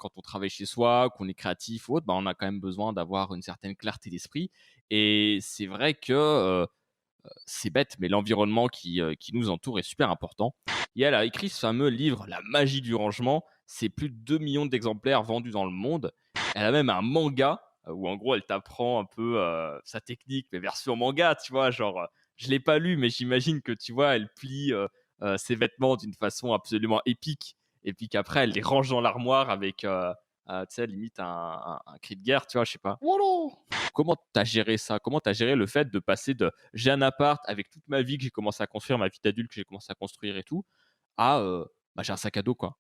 quand on travaille chez soi, qu'on est créatif ou autre, on a quand même besoin d'avoir une certaine clarté d'esprit. Et c'est vrai que c'est bête, mais l'environnement qui nous entoure est super important. Et elle a écrit ce fameux livre, La magie du rangement. C'est plus de 2 millions d'exemplaires vendus dans le monde. Elle a même un manga où en gros elle t'apprend un peu sa technique, mais version manga, tu vois, genre je l'ai pas lu, mais j'imagine que tu vois, elle plie ses vêtements d'une façon absolument épique, et puis qu'après elle les range dans l'armoire avec, tu sais, limite un cri de guerre, tu vois, je sais pas. Voilà. Comment tu as géré ça? Comment tu as géré le fait de passer de j'ai un appart avec toute ma vie que j'ai commencé à construire, ma vie d'adulte que j'ai commencé à construire et tout, à j'ai un sac à dos, quoi.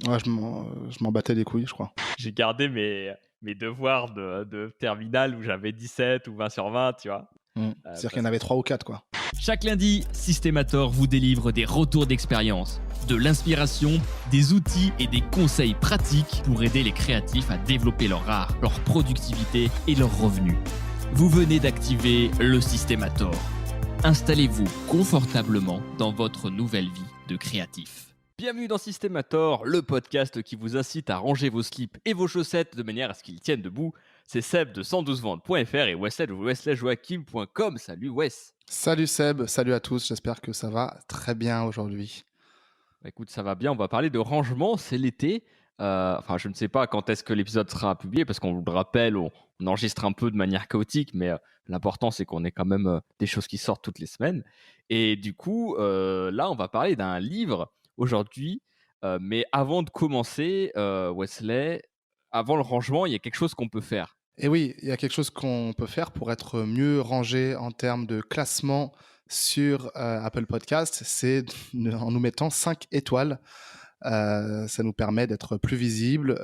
Ouais, je m'en battais les couilles, je crois. J'ai gardé mes devoirs de terminale où j'avais 17 ou 20 sur 20, tu vois. C'est-à-dire qu'il y en Parce avait 3 ou 4, quoi. Chaque lundi, Systemator vous délivre des retours d'expérience, de l'inspiration, des outils et des conseils pratiques pour aider les créatifs à développer leur art, leur productivité et leurs revenus. Vous venez d'activer le Systemator. Installez-vous confortablement dans votre nouvelle vie de créatif. Bienvenue dans Systemator, le podcast qui vous incite à ranger vos slips et vos chaussettes de manière à ce qu'ils tiennent debout. C'est Seb de 112ventes.fr et wesleyjoachim.com. Salut Wes. Salut Seb, salut à tous, j'espère que ça va très bien aujourd'hui. Écoute, ça va bien, on va parler de rangement, c'est l'été. Enfin, je ne sais pas quand est-ce que l'épisode sera publié, parce qu'on vous le rappelle, on enregistre un peu de manière chaotique, mais l'important c'est qu'on ait quand même des choses qui sortent toutes les semaines. Et du coup, là, on va parler d'un livre aujourd'hui. Mais avant de commencer, Wesley, avant le rangement, il y a quelque chose qu'on peut faire. Et oui, il y a quelque chose qu'on peut faire pour être mieux rangé en termes de classement sur Apple Podcast, c'est en nous mettant 5 étoiles. Ça nous permet d'être plus visible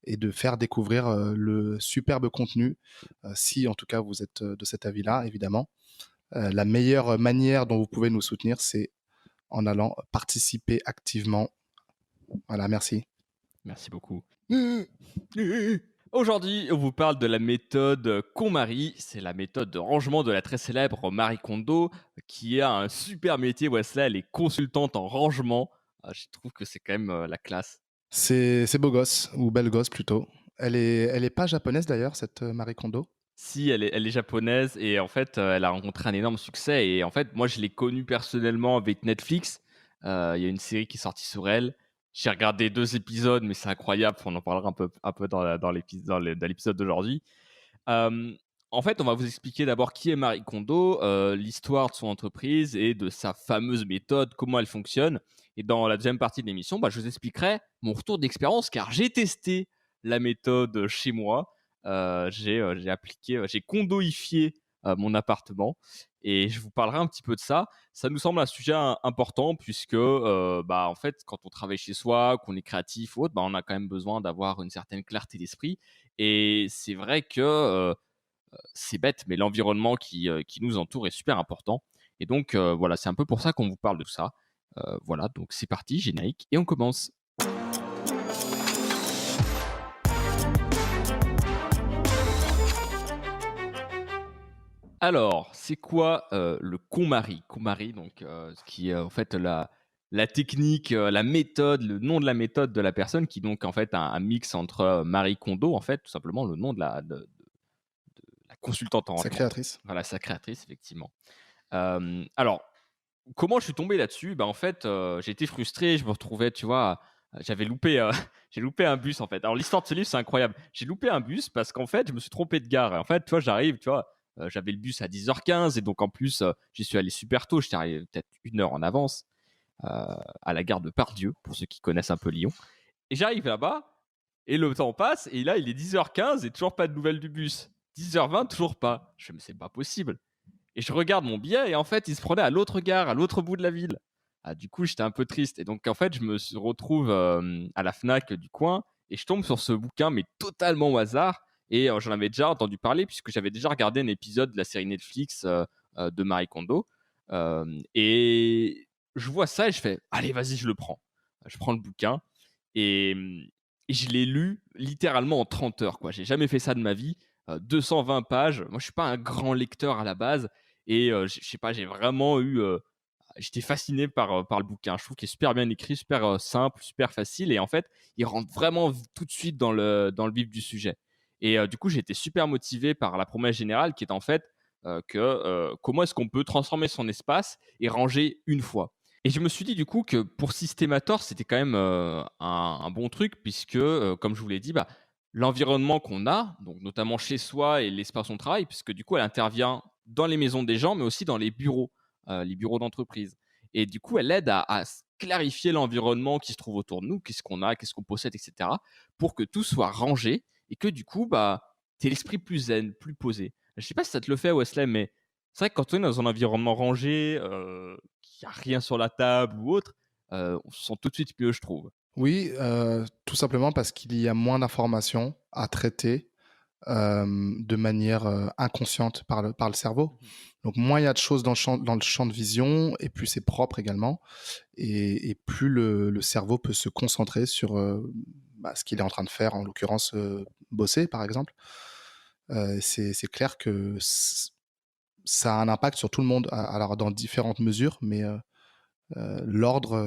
et de faire découvrir le superbe contenu, si en tout cas vous êtes de cet avis-là, évidemment. La meilleure manière dont vous pouvez nous soutenir, c'est en allant participer activement. Voilà, merci. Merci beaucoup. Aujourd'hui, on vous parle de la méthode KonMari. C'est la méthode de rangement de la très célèbre Marie Kondo, qui a un super métier. Wesley, elle est consultante en rangement. Je trouve que c'est quand même la classe. C'est beau gosse, ou belle gosse plutôt. Elle est pas japonaise d'ailleurs, cette Marie Kondo. Si, elle est japonaise et en fait, elle a rencontré un énorme succès. Et en fait, moi, je l'ai connue personnellement avec Netflix. Il y a une série qui est sortie sur elle. J'ai regardé 2 épisodes, mais c'est incroyable. On en parlera un peu dans l'épisode d'aujourd'hui. Euh, En fait, on va vous expliquer d'abord qui est Marie Kondo, l'histoire de son entreprise et de sa fameuse méthode, comment elle fonctionne. Et dans la deuxième partie de l'émission, je vous expliquerai mon retour d'expérience car j'ai testé la méthode chez moi. J'ai appliqué, j'ai condoifié mon appartement et je vous parlerai un petit peu de ça. Ça nous semble un sujet important puisque, en fait, quand on travaille chez soi, qu'on est créatif ou autre, on a quand même besoin d'avoir une certaine clarté d'esprit. Et c'est vrai que c'est bête, mais l'environnement qui nous entoure est super important. Et donc, voilà, c'est un peu pour ça qu'on vous parle de ça. Voilà, donc c'est parti, générique, et on commence. Alors, c'est quoi le KonMari? KonMari, donc, ce qui est en fait la technique, la méthode, le nom de la méthode de la personne, qui donc en fait un mix entre Marie Kondo, en fait, tout simplement le nom de la consultante en Sa rangement. créatrice. Voilà, sa créatrice, effectivement. Alors, comment je suis tombé là-dessus? En fait, j'ai été frustré, je me retrouvais, tu vois, j'avais loupé, j'ai loupé un bus, en fait. Alors l'histoire de ce livre, c'est incroyable. J'ai loupé un bus parce qu'en fait, je me suis trompé de gare et en fait, tu vois, j'arrive, tu vois, j'avais le bus à 10h15 et donc en plus, j'y suis allé super tôt. J'étais arrivé peut-être 1 heure en avance, à la gare de Pardieu, pour ceux qui connaissent un peu Lyon, et j'arrive là-bas et le temps passe et là, il est 10h15 et toujours pas de nouvelles du bus. 10h20, toujours pas. Je me dis: «C'est pas possible». Et je regarde mon billet et en fait, il se prenait à l'autre gare, à l'autre bout de la ville. Ah, du coup, j'étais un peu triste. Et donc, en fait, je me retrouve à la Fnac du coin et je tombe sur ce bouquin, mais totalement au hasard. Et j'en avais déjà entendu parler puisque j'avais déjà regardé un épisode de la série Netflix de Marie Kondo. Et je vois ça et je fais, allez, vas-y, je le prends. Je prends le bouquin et, et je l'ai lu littéralement en 30 heures, quoi. J'ai jamais fait ça de ma vie. 220 pages. Moi, je suis pas un grand lecteur à la base. Et je sais pas, j'ai vraiment eu j'étais fasciné par le bouquin. Je trouve qu'il est super bien écrit, super simple, super facile. Et en fait, il rentre vraiment tout de suite dans le vif du sujet. Et du coup, j'ai été super motivé par la promesse générale qui est en fait comment est-ce qu'on peut transformer son espace et ranger une fois. Et je me suis dit du coup que pour Systemator, c'était quand même un bon truc puisque, comme je vous l'ai dit, bah, l'environnement qu'on a, donc notamment chez soi et l'espace où on travaille, puisque du coup, elle intervient dans les maisons des gens, mais aussi dans les bureaux d'entreprise. Et du coup, elle aide à clarifier l'environnement qui se trouve autour de nous, qu'est-ce qu'on a, qu'est-ce qu'on possède, etc., pour que tout soit rangé et que du coup, bah, tu l'esprit plus zen, plus posé. Je sais pas si ça te le fait, Wesley, mais c'est vrai que quand on est dans un environnement rangé, qu'il n'y a rien sur la table ou autre, on se sent tout de suite mieux, je trouve. Oui, tout simplement parce qu'il y a moins d'informations à traiter de manière inconsciente par le cerveau. Mmh. Donc moins il y a de choses dans le champ de vision, et plus c'est propre également, et plus le cerveau peut se concentrer sur ce qu'il est en train de faire, en l'occurrence bosser par exemple. C'est clair que ça a un impact sur tout le monde, alors dans différentes mesures, mais l'ordre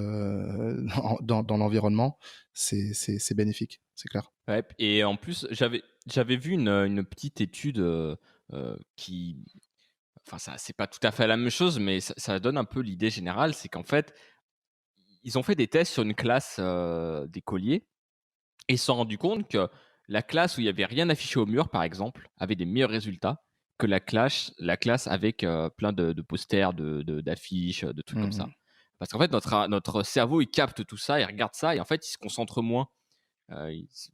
dans l'environnement, c'est bénéfique, c'est clair. Ouais, et en plus, j'avais vu une petite étude qui, enfin, ça, c'est pas tout à fait la même chose, mais ça donne un peu l'idée générale, c'est qu'en fait, ils ont fait des tests sur une classe d'écoliers et ils se sont rendus compte que la classe où il y avait rien affiché au mur, par exemple, avait des meilleurs résultats que la classe avec plein de posters, d'affiches, de trucs comme ça. Mmh. Parce qu'en fait, notre cerveau, il capte tout ça, il regarde ça, et en fait, il se concentre moins.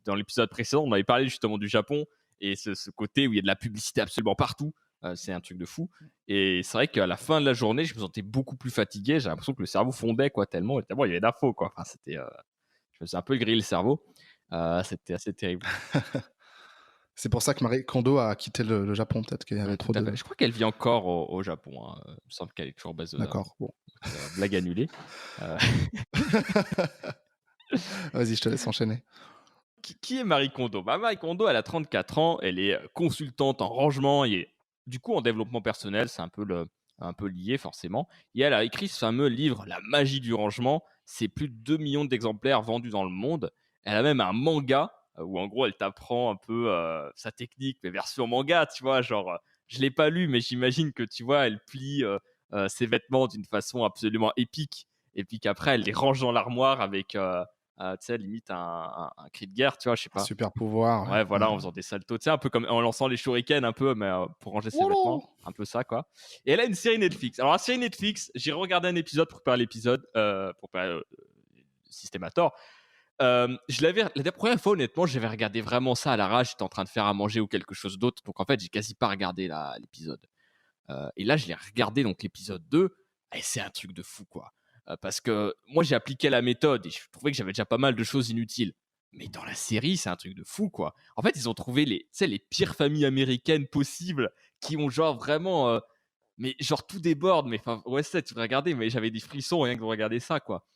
Dans l'épisode précédent, on avait parlé justement du Japon et ce côté où il y a de la publicité absolument partout. C'est un truc de fou. Et c'est vrai qu'à la fin de la journée, je me sentais beaucoup plus fatigué. J'ai l'impression que le cerveau fondait, quoi, tellement il y avait d'infos, quoi. Enfin, je me suis un peu grillé le cerveau. C'était assez terrible. C'est pour ça que Marie Kondo a quitté le Japon, peut-être qu'il y avait Ouais, tout trop à de. fait. Je crois qu'elle vit encore au Japon, hein. Il me semble qu'elle est toujours basée au Japon. D'accord, bon. Donc, blague annulée. Euh, Vas-y, je te laisse enchaîner. qui est Marie Kondo? Bah, Marie Kondo, elle a 34 ans, elle est consultante en rangement et du coup en développement personnel, c'est un peu lié forcément. Et elle a écrit ce fameux livre, La magie du rangement. C'est plus de 2 millions d'exemplaires vendus dans le monde. Elle a même un manga où en gros elle t'apprend un peu sa technique, mais version manga, tu vois. Genre, je l'ai pas lu, mais j'imagine que tu vois, elle plie ses vêtements d'une façon absolument épique. Et puis qu'après, elle les range dans l'armoire avec tu sais, limite un cri de guerre, tu vois, je sais Un pas. super pouvoir, ouais. Ouais, voilà, en faisant des saltos, tu sais, un peu comme en lançant les shurikens un peu, mais pour ranger ses vêtements, Wouhou. un peu ça, quoi. Et elle a une série Netflix. Alors la série Netflix, j'ai regardé un épisode pour préparer l'épisode, pour préparer, Systemator. La première fois, honnêtement, j'avais regardé vraiment ça à l'arrache, j'étais en train de faire à manger ou quelque chose d'autre, donc en fait, j'ai quasi pas regardé l'épisode. Et là, je l'ai regardé, donc l'épisode 2, et c'est un truc de fou, quoi. Parce que moi, j'ai appliqué la méthode et je trouvais que j'avais déjà pas mal de choses inutiles. Mais dans la série, c'est un truc de fou, quoi. En fait, ils ont trouvé tu sais, les pires familles américaines possibles qui ont genre vraiment. Mais genre tout déborde. Mais enfin, ouais, tu devrais regarder, mais j'avais des frissons rien que de regarder ça, quoi.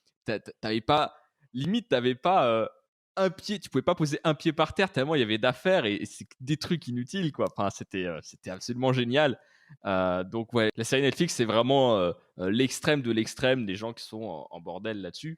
T'avais pas. Limite, t'avais pas un pied. Tu pouvais pas poser un pied par terre tellement il y avait d'affaires et c'est des trucs inutiles, quoi. Enfin, c'était absolument génial. Donc ouais, la série Netflix, c'est vraiment l'extrême de l'extrême des gens qui sont en bordel là-dessus.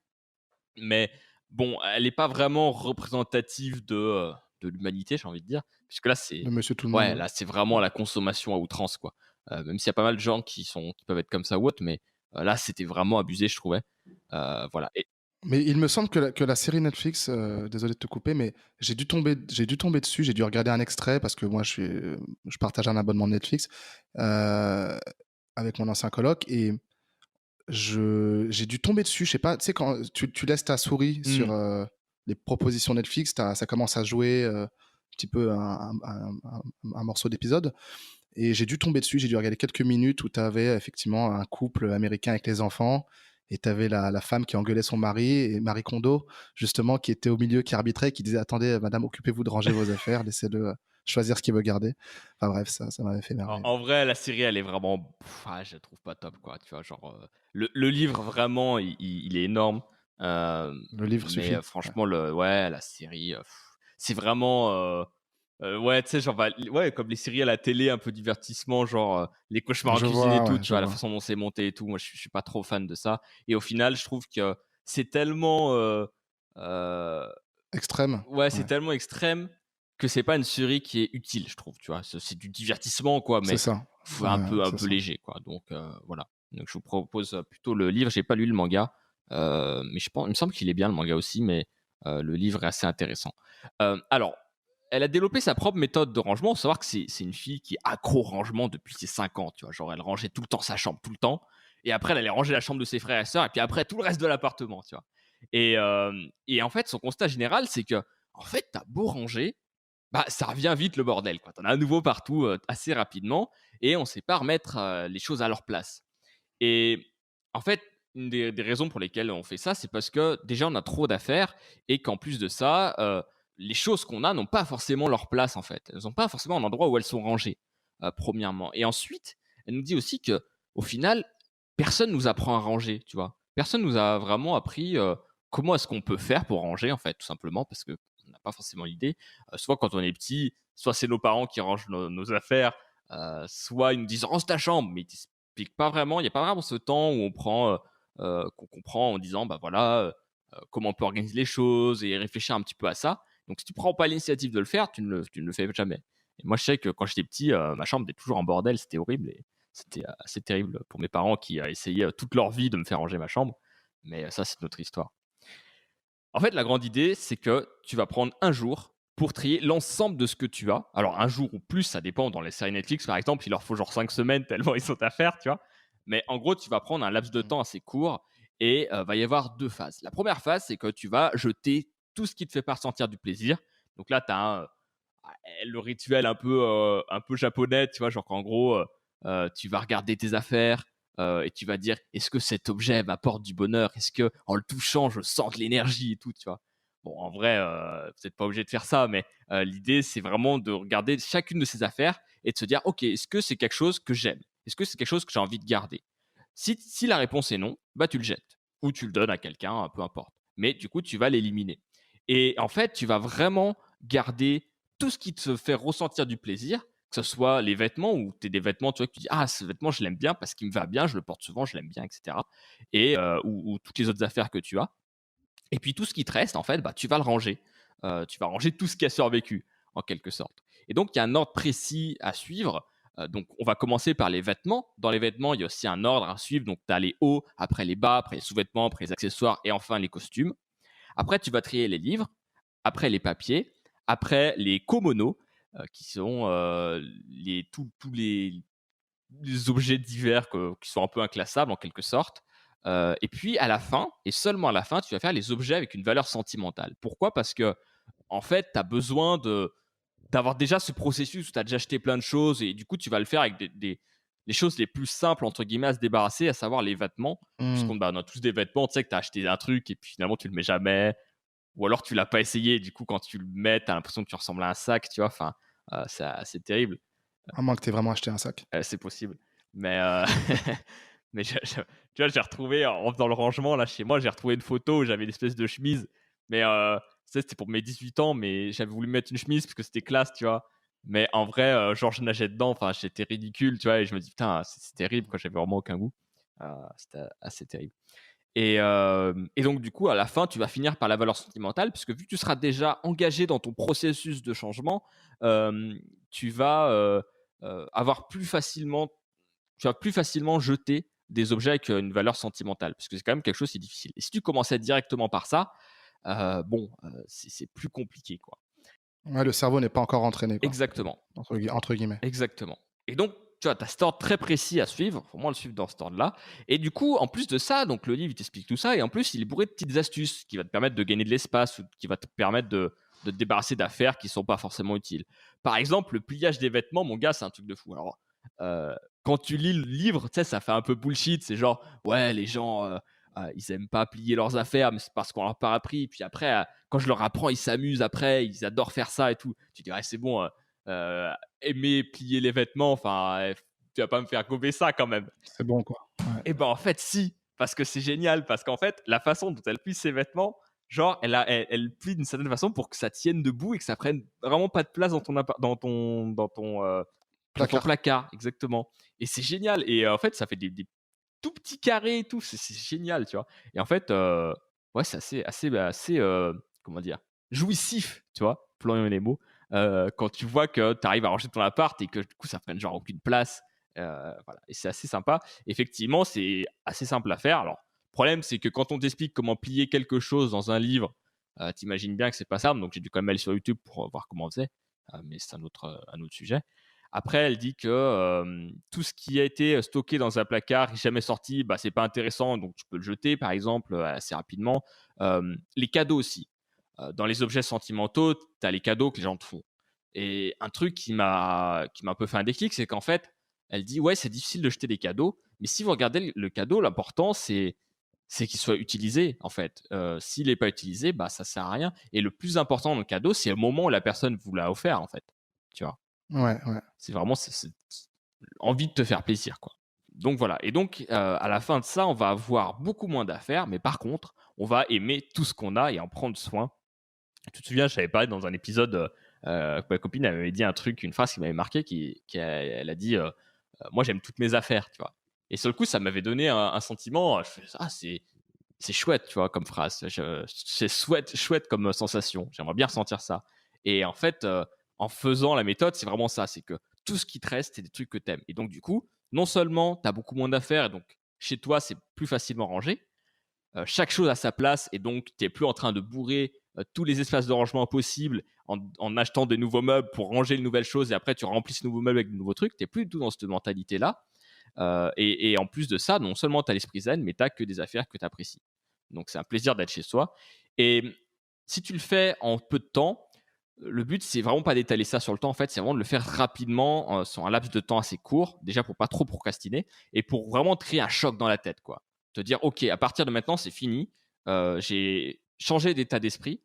Mais bon, elle n'est pas vraiment représentative de l'humanité, j'ai envie de dire. Puisque là, De Monsieur Tout le Monde, ouais, ouais. là, c'est vraiment la consommation à outrance, quoi. Même s'il y a pas mal de gens qui peuvent être comme ça ou autre, mais là, c'était vraiment abusé, je trouvais. Voilà. Et Mais il me semble que la série Netflix, désolé de te couper, mais j'ai dû tomber dessus, j'ai dû regarder un extrait parce que moi je partage un abonnement Netflix avec mon ancien coloc, et j'ai dû tomber dessus, je sais pas, tu sais quand tu laisses ta souris hmm, sur les propositions Netflix, ça commence à jouer un petit peu un morceau d'épisode, et j'ai dû tomber dessus, j'ai dû regarder quelques minutes où tu avais effectivement un couple américain avec les enfants, et tu avais la femme qui engueulait son mari, et Marie Kondo, justement, qui était au milieu, qui arbitrait, qui disait: «Attendez, madame, occupez-vous de ranger vos affaires, laissez-le choisir ce qu'il veut garder». Enfin bref, ça m'avait fait en, marrer. en vrai, la série, elle est vraiment. Je la trouve pas top, quoi. Tu vois, genre. Le livre, vraiment, il est énorme. Le livre Mais suffit. Ouais. franchement, ouais, la série, c'est vraiment. Ouais, tu sais, genre, ouais, comme les séries à la télé, un peu divertissement, genre les cauchemars en Je cuisine et vois, tout, ouais, tu je vois, la vois. façon dont c'est monté et tout. Moi, je suis pas trop fan de ça. Et au final, je trouve que c'est tellement, euh, Extrême. ouais, c'est Ouais, tellement extrême que c'est pas une série qui est utile, je trouve, tu vois. C'est du divertissement, quoi, c'est mais ça. un Ouais, peu, un c'est peu ça. léger, quoi. Donc, voilà. Donc, je vous propose plutôt le livre. J'ai pas lu le manga, mais il me semble qu'il est bien, le manga aussi, mais le livre est assez intéressant. Alors, elle a développé sa propre méthode de rangement. Il faut savoir que c'est une fille qui est accro au rangement depuis ses 5 ans, tu vois. Genre, elle rangeait tout le temps sa chambre, tout le temps. Et après, elle allait ranger la chambre de ses frères et sœurs, et puis après, tout le reste de l'appartement, tu vois. Et en fait, son constat général, c'est que, en fait, t'as beau ranger, bah, ça revient vite le bordel, quoi. T'en as à nouveau partout assez rapidement, et on sait pas remettre les choses à leur place. Et en fait, une des raisons pour lesquelles on fait ça, c'est parce que déjà, on a trop d'affaires et qu'en plus de ça, les choses qu'on a n'ont pas forcément leur place, en fait. Elles n'ont pas forcément un endroit où elles sont rangées, premièrement. Et ensuite, elle nous dit aussi que, au final, personne nous apprend à ranger, tu vois. Personne nous a vraiment appris comment est-ce qu'on peut faire pour ranger, en fait, tout simplement, parce qu'on n'a pas forcément l'idée. Soit quand on est petit, soit c'est nos parents qui rangent nos affaires, soit ils nous disent range ta chambre, mais ils t'expliquent pas vraiment. Il n'y a pas vraiment ce temps où on prend, qu'on comprend en disant bah voilà, comment on peut organiser les choses et réfléchir un petit peu à ça. Donc si tu prends pas l'initiative de le faire, tu ne le fais jamais. Et moi, je sais que quand j'étais petit, ma chambre était toujours en bordel, c'était horrible et c'était assez terrible pour mes parents qui essayaient toute leur vie de me faire ranger ma chambre. Mais ça, c'est notre histoire. En fait, la grande idée, c'est que tu vas prendre un jour pour trier l'ensemble de ce que tu as. Alors, un jour ou plus, ça dépend. Dans les séries Netflix, par exemple, il leur faut genre 5 semaines tellement ils sont à faire, tu vois. Mais en gros, tu vas prendre un laps de temps assez court et va y avoir 2 phases. La première phase, c'est que tu vas jeter tout ce qui te fait pas ressentir du plaisir. Donc là, tu as le rituel un peu japonais, tu vois, genre qu'en gros, tu vas regarder tes affaires et tu vas dire est-ce que cet objet m'apporte du bonheur? Est-ce que en le touchant, je sens de l'énergie et tout, tu vois? Bon, en vrai, vous n'êtes pas obligé de faire ça, mais l'idée, c'est vraiment de regarder chacune de ces affaires et de se dire ok, est-ce que c'est quelque chose que j'aime? Est-ce que c'est quelque chose que j'ai envie de garder? Si la réponse est non, bah tu le jettes ou tu le donnes à quelqu'un, peu importe. Mais du coup, tu vas l'éliminer. Et en fait, tu vas vraiment garder tout ce qui te fait ressentir du plaisir, que ce soit les vêtements ou tu des vêtements, tu vois, que tu dis ah ce vêtement je l'aime bien parce qu'il me va bien, je le porte souvent, je l'aime bien, etc. Et ou toutes les autres affaires que tu as. Et puis tout ce qui te reste, en fait, bah, tu vas le ranger. Tu vas ranger tout ce qui a survécu, en quelque sorte. Et donc, il y a un ordre précis à suivre. Donc, on va commencer par les vêtements. Dans les vêtements, il y a aussi un ordre à suivre. Donc, tu as les hauts, après les bas, après les sous-vêtements, après les accessoires et enfin les costumes. Après, tu vas trier les livres, après les papiers, après les komonos, qui sont tous les objets divers qui sont un peu inclassables en quelque sorte. Et puis à la fin, et seulement à la fin, tu vas faire les objets avec une valeur sentimentale. Pourquoi? Parce que en fait, tu as besoin d'avoir déjà ce processus où tu as déjà acheté plein de choses et du coup, tu vas le faire avec les choses les plus simples, entre guillemets, à se débarrasser, à savoir les vêtements. Hmm. Puisqu'on bah, on a tous des vêtements, tu sais que tu as acheté un truc et puis finalement, tu le mets jamais. Ou alors, tu l'as pas essayé. Et du coup, quand tu le mets, tu as l'impression que tu ressembles à un sac, tu vois. Enfin, c'est assez terrible. À moins que tu aies vraiment acheté un sac. C'est possible. Mais, mais tu vois, j'ai retrouvé en faisant le rangement là chez moi, j'ai retrouvé une photo où j'avais une espèce de chemise. Mais tu sais, c'était pour mes 18 ans, mais j'avais voulu mettre une chemise parce que c'était classe, tu vois. Mais en vrai, genre, je nageais dedans, enfin, j'étais ridicule, tu vois. Et je me dis, putain, c'est terrible, quoi. J'avais vraiment aucun goût. C'était assez terrible. Et donc, du coup, à la fin, tu vas finir par la valeur sentimentale, puisque vu que tu seras déjà engagé dans ton processus de changement, tu vas avoir plus facilement, tu vas plus facilement jeter des objets avec une valeur sentimentale, parce que c'est quand même quelque chose qui est difficile. Et si tu commençais directement par ça, c'est plus compliqué, quoi. Ouais, le cerveau n'est pas encore entraîné, quoi. Exactement. Entre guillemets. Exactement. Et donc, tu vois, tu as cet ordre très précis à suivre. Faut moins le suivre dans cet ordre-là. Et du coup, en plus de ça, donc le livre, il t'explique tout ça. Et en plus, il est bourré de petites astuces qui vont te permettre de gagner de l'espace ou qui va te permettre de te débarrasser d'affaires qui ne sont pas forcément utiles. Par exemple, le pliage des vêtements, mon gars, c'est un truc de fou. Alors, quand tu lis le livre, tu sais, ça fait un peu bullshit. C'est genre, ouais, les gens, ils aiment pas plier leurs affaires, mais c'est parce qu'on leur a pas appris. Puis après, quand je leur apprends, ils s'amusent après, ils adorent faire ça et tout. Tu dis, ouais, c'est bon. Aimer plier les vêtements, enfin, tu vas pas me faire gober ça quand même. C'est bon, quoi. Ouais. Et ben en fait, si, parce que c'est génial, parce qu'en fait, la façon dont elle plie ses vêtements, genre, elle plie d'une certaine façon pour que ça tienne debout et que ça prenne vraiment pas de place dans ton Placard. placard, exactement. Et c'est génial. Et en fait, ça fait des tout petits carrés et tout. C'est génial, tu vois. Et en fait, ouais, c'est assez, comment dire, jouissif, tu vois, pour employer les mots, quand tu vois que tu arrives à ranger ton appart et que du coup, ça prenne genre aucune place. Voilà. Et c'est assez sympa. Effectivement, c'est assez simple à faire. Alors, le problème, c'est que quand on t'explique comment plier quelque chose dans un livre, t'imagines bien que c'est pas simple. Donc, j'ai dû quand même aller sur YouTube pour voir comment on faisait. Mais c'est un autre sujet. Après, elle dit que tout ce qui a été stocké dans un placard et jamais sorti, bah, c'est pas intéressant, donc tu peux le jeter, par exemple, assez rapidement. Les cadeaux aussi. Dans les objets sentimentaux, tu as les cadeaux que les gens te font. Et un truc qui m'a un peu fait un déclic, c'est qu'en fait, elle dit ouais, c'est difficile de jeter des cadeaux, mais si vous regardez le cadeau, l'important c'est qu'il soit utilisé en fait. S'il n'est pas utilisé, bah ça sert à rien. Et le plus important dans le cadeau, c'est le moment où la personne vous l'a offert en fait. Tu vois. Ouais, ouais. C'est vraiment envie de te faire plaisir, quoi. Donc voilà. Et donc, à la fin de ça, on va avoir beaucoup moins d'affaires, mais par contre, on va aimer tout ce qu'on a et en prendre soin. Tu te souviens, je savais pas, dans un épisode, ma copine elle m'avait dit un truc, une phrase qui m'avait marqué, elle a dit moi, j'aime toutes mes affaires, tu vois. Et sur le coup, ça m'avait donné un sentiment. Je fais, ah, c'est chouette, tu vois, comme phrase. C'est chouette comme sensation. J'aimerais bien ressentir ça. Et en fait, en faisant la méthode, c'est vraiment ça. C'est que tout ce qui te reste, c'est des trucs que tu aimes. Et donc, du coup, non seulement tu as beaucoup moins d'affaires, et donc chez toi, c'est plus facilement rangé. Chaque chose à sa place, et donc tu n'es plus en train de bourrer tous les espaces de rangement possibles en achetant de nouveaux meubles pour ranger une nouvelle chose, et après tu remplis ce nouveau meuble avec de nouveaux trucs. Tu n'es plus du tout dans cette mentalité-là. Et en plus de ça, non seulement tu as l'esprit zen, mais tu n'as que des affaires que tu apprécies. Donc c'est un plaisir d'être chez soi. Et si tu le fais en peu de temps, le but, c'est vraiment pas d'étaler ça sur le temps. En fait, c'est vraiment de le faire rapidement, sur un laps de temps assez court, déjà pour pas trop procrastiner et pour vraiment te créer un choc dans la tête, quoi. Te dire, ok, à partir de maintenant, c'est fini. J'ai changé d'état d'esprit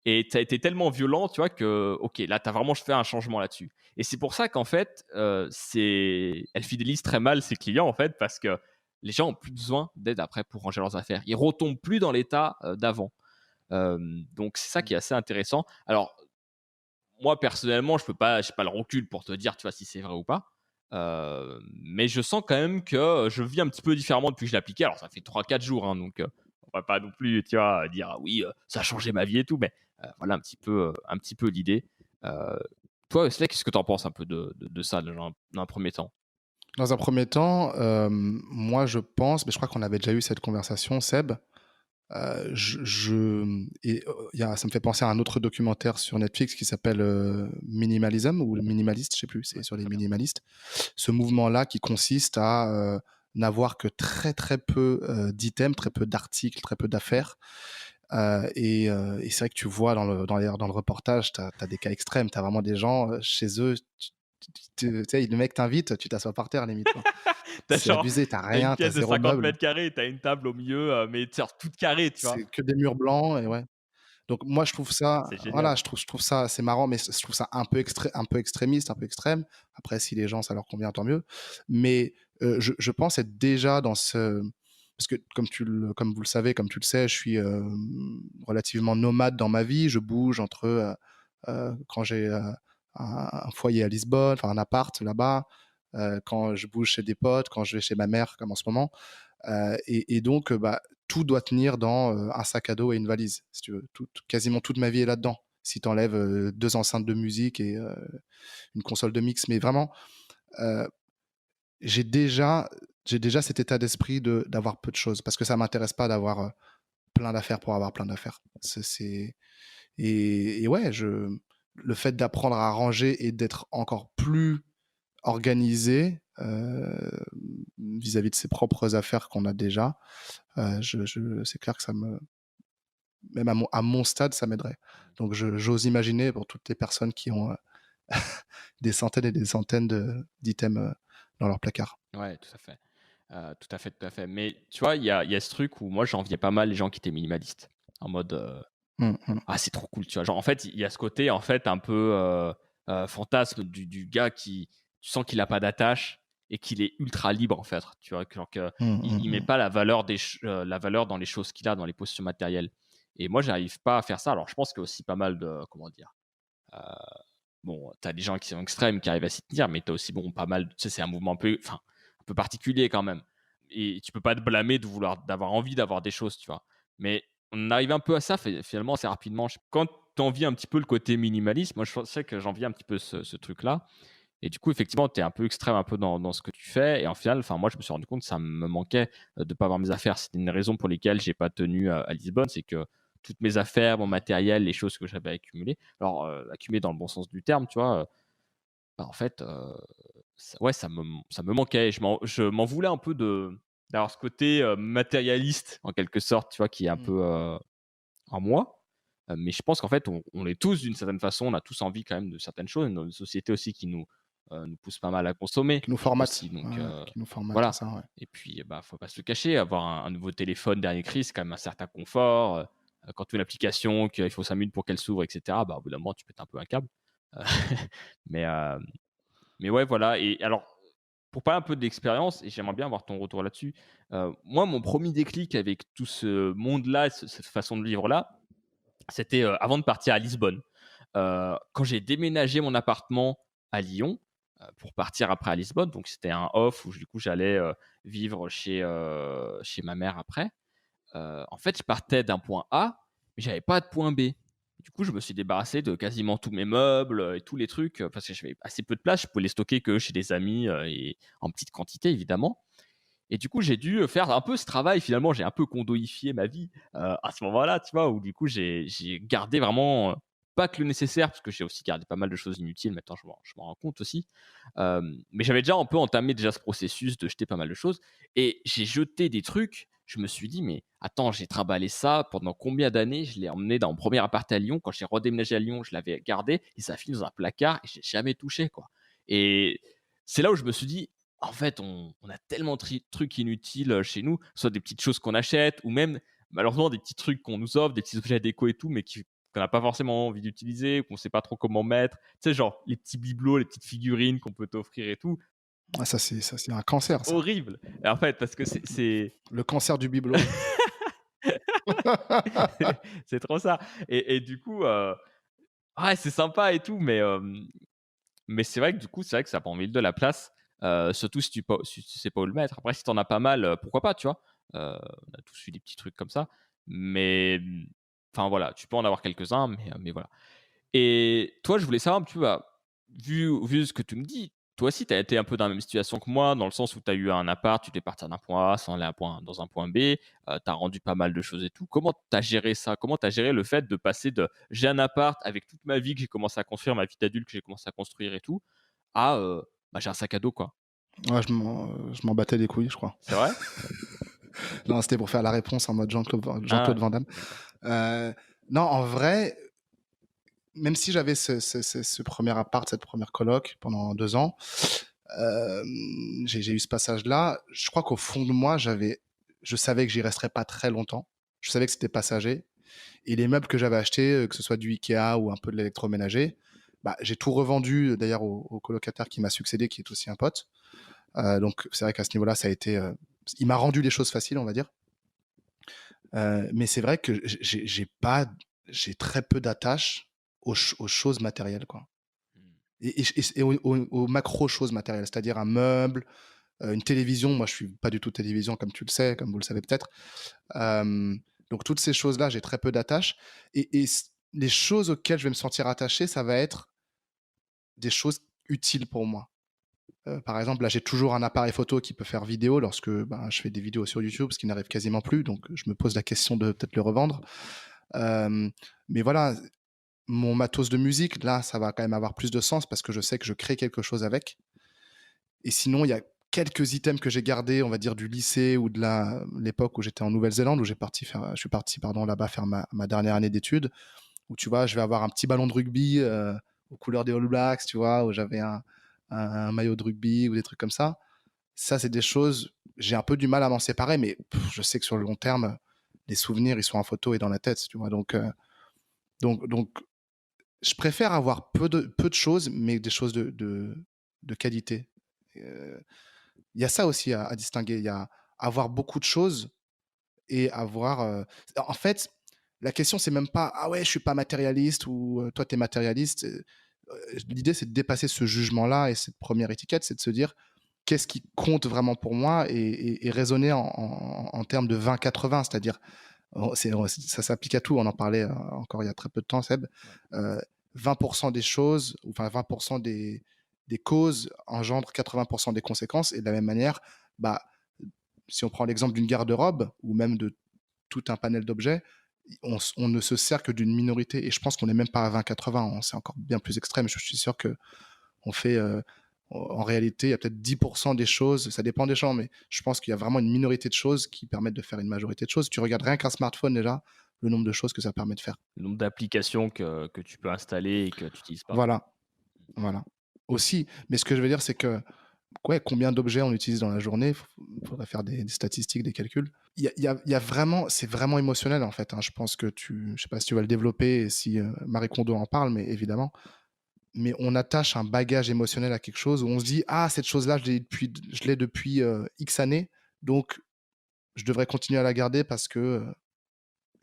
et tu as été tellement violent, tu vois, que, ok, là, tu as vraiment fait un changement là-dessus. Et c'est pour ça qu'en fait, elle fidélise très mal ses clients, en fait, parce que les gens ont plus besoin d'aide après pour ranger leurs affaires. Ils retombent plus dans l'état d'avant. Donc, c'est ça qui est assez intéressant. Alors, moi, personnellement, j'ai pas le recul pour te dire, tu vois, si c'est vrai ou pas. Mais je sens quand même que je vis un petit peu différemment depuis que je l'ai appliqué. Alors, ça fait 3-4 jours, hein, donc on va pas non plus, tu vois, dire ah oui, ça a changé ma vie et tout. Mais voilà un petit peu l'idée. Euh, Toi, Wesley, qu'est-ce que tu en penses un peu de ça dans un premier temps? Dans un premier temps, moi je pense, mais je crois qu'on avait déjà eu cette conversation, Seb. Ça me fait penser à un autre documentaire sur Netflix qui s'appelle Minimalism ou le Minimaliste, je sais plus, c'est Ouais, sur les très bien. minimalistes. Ce mouvement-là qui consiste à n'avoir que très très peu d'items, très peu d'articles, très peu d'affaires. Et c'est vrai que tu vois dans le reportage, tu as des cas extrêmes, tu as vraiment des gens chez eux, tu sais, le mec t'invite, tu t'assois par terre limite, quoi. T'as C'est genre, abusé, t'as t'as une rien, t'as pièce de zéro 50 meuble. mètres carrés, t'as une table au milieu, mais genre toute carrée, tu vois. C'est que des murs blancs et ouais. Donc moi je trouve ça, C'est voilà, génial. je trouve ça assez marrant, mais je trouve ça un peu extrémiste, un peu extrême. Après, si les gens ça leur convient, tant mieux. Mais je pense être déjà dans ce, parce que comme vous le savez, comme tu le sais, je suis relativement nomade dans ma vie. Je bouge entre quand j'ai un foyer à Lisbonne, enfin un appart là-bas, quand je bouge chez des potes, quand je vais chez ma mère, comme en ce moment. Et donc, bah, tout doit tenir dans un sac à dos et une valise, si tu veux. Quasiment toute ma vie est là-dedans. Si tu enlèves 2 enceintes de musique et une console de mix. Mais vraiment, euh, j'ai déjà, j'ai déjà cet état d'esprit d'avoir peu de choses. Parce que ça m'intéresse pas d'avoir plein d'affaires pour avoir plein d'affaires. Et ouais, le fait d'apprendre à ranger et d'être encore plus organisé vis-à-vis de ses propres affaires qu'on a déjà, c'est clair que même à mon stade, ça m'aiderait. Donc j'ose imaginer pour toutes les personnes qui ont des centaines et des centaines d'items dans leur placard. Ouais, tout à fait. Tout à fait, tout à fait. Mais tu vois, il y a ce truc où moi, j'enviais pas mal les gens qui étaient minimalistes. En mode, ah, c'est trop cool, tu vois. Genre, en fait, il y a ce côté, en fait, un peu fantasme du gars qui, tu sens qu'il a pas d'attache et qu'il est ultra libre, en fait. Tu vois, genre que, il met pas la valeur, la valeur dans les choses qu'il a, dans les possessions matérielles. Et moi, j'arrive pas à faire ça. Alors, je pense qu'il y a aussi pas mal de, comment dire, euh, bon, tu as des gens qui sont extrêmes qui arrivent à s'y tenir, mais tu as aussi bon, pas mal, tu sais, c'est un mouvement un peu particulier quand même. Et tu peux pas te blâmer d'avoir envie d'avoir des choses, tu vois. Mais on arrive un peu à ça finalement assez rapidement. Quand tu envies un petit peu le côté minimaliste, moi je sais que j'envie un petit peu ce truc-là. Et du coup, effectivement, tu es un peu extrême un peu dans ce que tu fais. Et en final, moi, je me suis rendu compte que ça me manquait de ne pas avoir mes affaires. C'était une raison pour lesquelles j'ai pas tenu à Lisbonne. C'est que toutes mes affaires, mon matériel, les choses que j'avais accumulées, alors accumulées dans le bon sens du terme, tu vois, en fait, ouais, ça me manquait. Je m'en voulais un peu d'avoir ce côté matérialiste, en quelque sorte, tu vois, qui est un Mm. peu en moi. Mais je pense qu'en fait, on est tous d'une certaine façon, on a tous envie quand même de certaines choses. Une société aussi qui nous pousse pas mal à consommer Qui nous formate. aussi. Donc Ouais, qui nous formate, c'est voilà. ça, ouais. Et puis, bah, faut pas se le cacher, avoir un nouveau téléphone dernier cri, c'est quand même un certain confort. Quand tu as une application, qu'il faut 5 minutes pour qu'elle s'ouvre, etc., bah, au bout d'un moment, tu pètes un peu un câble. Euh, mais, euh, mais ouais, voilà. Et alors, pour parler un peu d'expérience, et j'aimerais bien avoir ton retour là-dessus, moi, mon premier déclic avec tout ce monde-là, cette façon de vivre-là, c'était avant de partir à Lisbonne. Quand j'ai déménagé mon appartement à Lyon pour partir après à Lisbonne, donc c'était un off où du coup j'allais vivre chez ma mère après. En fait, je partais d'un point A, mais j'avais pas de point B. Du coup, je me suis débarrassé de quasiment tous mes meubles et tous les trucs parce que j'avais assez peu de place. Je pouvais les stocker que chez des amis et en petite quantité, évidemment. Et du coup, j'ai dû faire un peu ce travail. Finalement, j'ai un peu condoïfié ma vie à ce moment-là, tu vois, où du coup, j'ai gardé vraiment pas que le nécessaire, parce que j'ai aussi gardé pas mal de choses inutiles. Maintenant, je m'en rends compte aussi. Mais j'avais déjà un peu entamé déjà ce processus de jeter pas mal de choses. Et j'ai jeté des trucs. Je me suis dit, mais attends, j'ai trimballé ça pendant combien d'années? Je l'ai emmené dans mon premier appart à Lyon. Quand j'ai redéménagé à Lyon, je l'avais gardé et ça a fini dans un placard et j'ai jamais touché, quoi. Et c'est là où je me suis dit, en fait, on a tellement de trucs inutiles chez nous, soit des petites choses qu'on achète, ou même malheureusement des petits trucs qu'on nous offre, des petits objets déco et tout, mais qu'on n'a pas forcément envie d'utiliser, qu'on ne sait pas trop comment mettre. Tu sais, genre les petits bibelots, les petites figurines qu'on peut t'offrir et tout. Ah, ça, c'est un cancer, ça. Horrible. Et en fait, parce que Le cancer du bibelot. c'est trop ça. Et du coup, ouais, c'est sympa et tout, mais c'est vrai que du coup, c'est vrai que ça prend vite de la place, surtout si tu sais pas où le mettre. Après, si tu en as pas mal, pourquoi pas, tu vois? On a tous eu des petits trucs comme ça, mais enfin voilà, tu peux en avoir quelques-uns, mais voilà. Et toi, je voulais savoir un petit peu, bah, vu ce que tu me dis, toi aussi, tu as été un peu dans la même situation que moi, dans le sens où tu as eu un appart, tu devais partir d'un point A sans aller dans un point B, tu as rendu pas mal de choses et tout. Comment tu as géré ça? Comment tu as géré le fait de passer de j'ai un appart avec toute ma vie que j'ai commencé à construire, ma vie d'adulte que j'ai commencé à construire et tout, à bah, j'ai un sac à dos, quoi. Ouais, je m'en battais les couilles, je crois. C'est vrai? Non, c'était pour faire la réponse en mode Ah, Jean-Claude Van Damme. d'accord. Non, en vrai, même si j'avais ce premier appart, cette première coloc pendant 2 ans, euh, j'ai eu ce passage-là. Je crois qu'au fond de moi, je savais que j'y resterais pas très longtemps. Je savais que c'était passager. Et les meubles que j'avais achetés, que ce soit du Ikea ou un peu de l'électroménager, bah, j'ai tout revendu d'ailleurs au colocataire qui m'a succédé, qui est aussi un pote. Donc c'est vrai qu'à ce niveau-là, ça a été, il m'a rendu les choses faciles, on va dire. Mais c'est vrai que j'ai très peu d'attache aux choses matérielles, quoi. Et aux macro choses matérielles, c'est-à-dire un meuble, une télévision. Moi, je suis pas du tout télévision, comme tu le sais, comme vous le savez peut-être. Euh, donc toutes ces choses-là, j'ai très peu d'attache. Les choses auxquelles je vais me sentir attaché, ça va être des choses utiles pour moi. Par exemple, là, j'ai toujours un appareil photo qui peut faire vidéo lorsque ben, je fais des vidéos sur YouTube, ce qui n'arrive quasiment plus. Donc, je me pose la question de peut-être le revendre. Euh, mais voilà, mon matos de musique, là, ça va quand même avoir plus de sens parce que je sais que je crée quelque chose avec. Et sinon, il y a quelques items que j'ai gardés, on va dire, du lycée ou de l'époque où j'étais en Nouvelle-Zélande, où je suis parti là-bas faire ma dernière année d'études, où tu vois, je vais avoir un petit ballon de rugby aux couleurs des All Blacks, tu vois, où j'avais un maillot de rugby ou des trucs comme ça. Ça, c'est des choses, j'ai un peu du mal à m'en séparer, mais je sais que sur le long terme, les souvenirs, ils sont en photo et dans la tête, tu vois. Donc, je préfère avoir peu de choses, mais des choses de qualité. Il y a ça aussi à distinguer. Il y a avoir beaucoup de choses et avoir. En fait, la question, c'est même pas ah ouais, je suis pas matérialiste ou toi, tu es matérialiste. L'idée, c'est de dépasser ce jugement-là et cette première étiquette, c'est de se dire qu'est-ce qui compte vraiment pour moi et raisonner en termes de 20-80, c'est-à-dire, ça s'applique à tout. On en parlait encore il y a très peu de temps, Seb. Ouais. 20% des choses, enfin 20% des causes engendrent 80% des conséquences. Et de la même manière, bah, si on prend l'exemple d'une garde-robe ou même de tout un panel d'objets, on ne se sert que d'une minorité. Et je pense qu'on n'est même pas à 20-80, c'est encore bien plus extrême. Je suis sûr qu'on fait, en réalité, il y a peut-être 10% des choses, ça dépend des gens, mais je pense qu'il y a vraiment une minorité de choses qui permettent de faire une majorité de choses. Tu regardes rien qu'un smartphone déjà, le nombre de choses que ça permet de faire. Le nombre d'applications que tu peux installer et que tu n'utilises pas. Voilà, voilà. Aussi, mais ce que je veux dire, c'est que ouais, combien d'objets on utilise dans la journée, il faudrait faire des statistiques, des calculs. Il y a vraiment, c'est vraiment émotionnel en fait. Je pense que je sais pas si tu vas le développer et si Marie Kondo en parle, mais évidemment. Mais on attache un bagage émotionnel à quelque chose où on se dit ah, cette chose-là, je l'ai depuis X années, donc je devrais continuer à la garder parce que.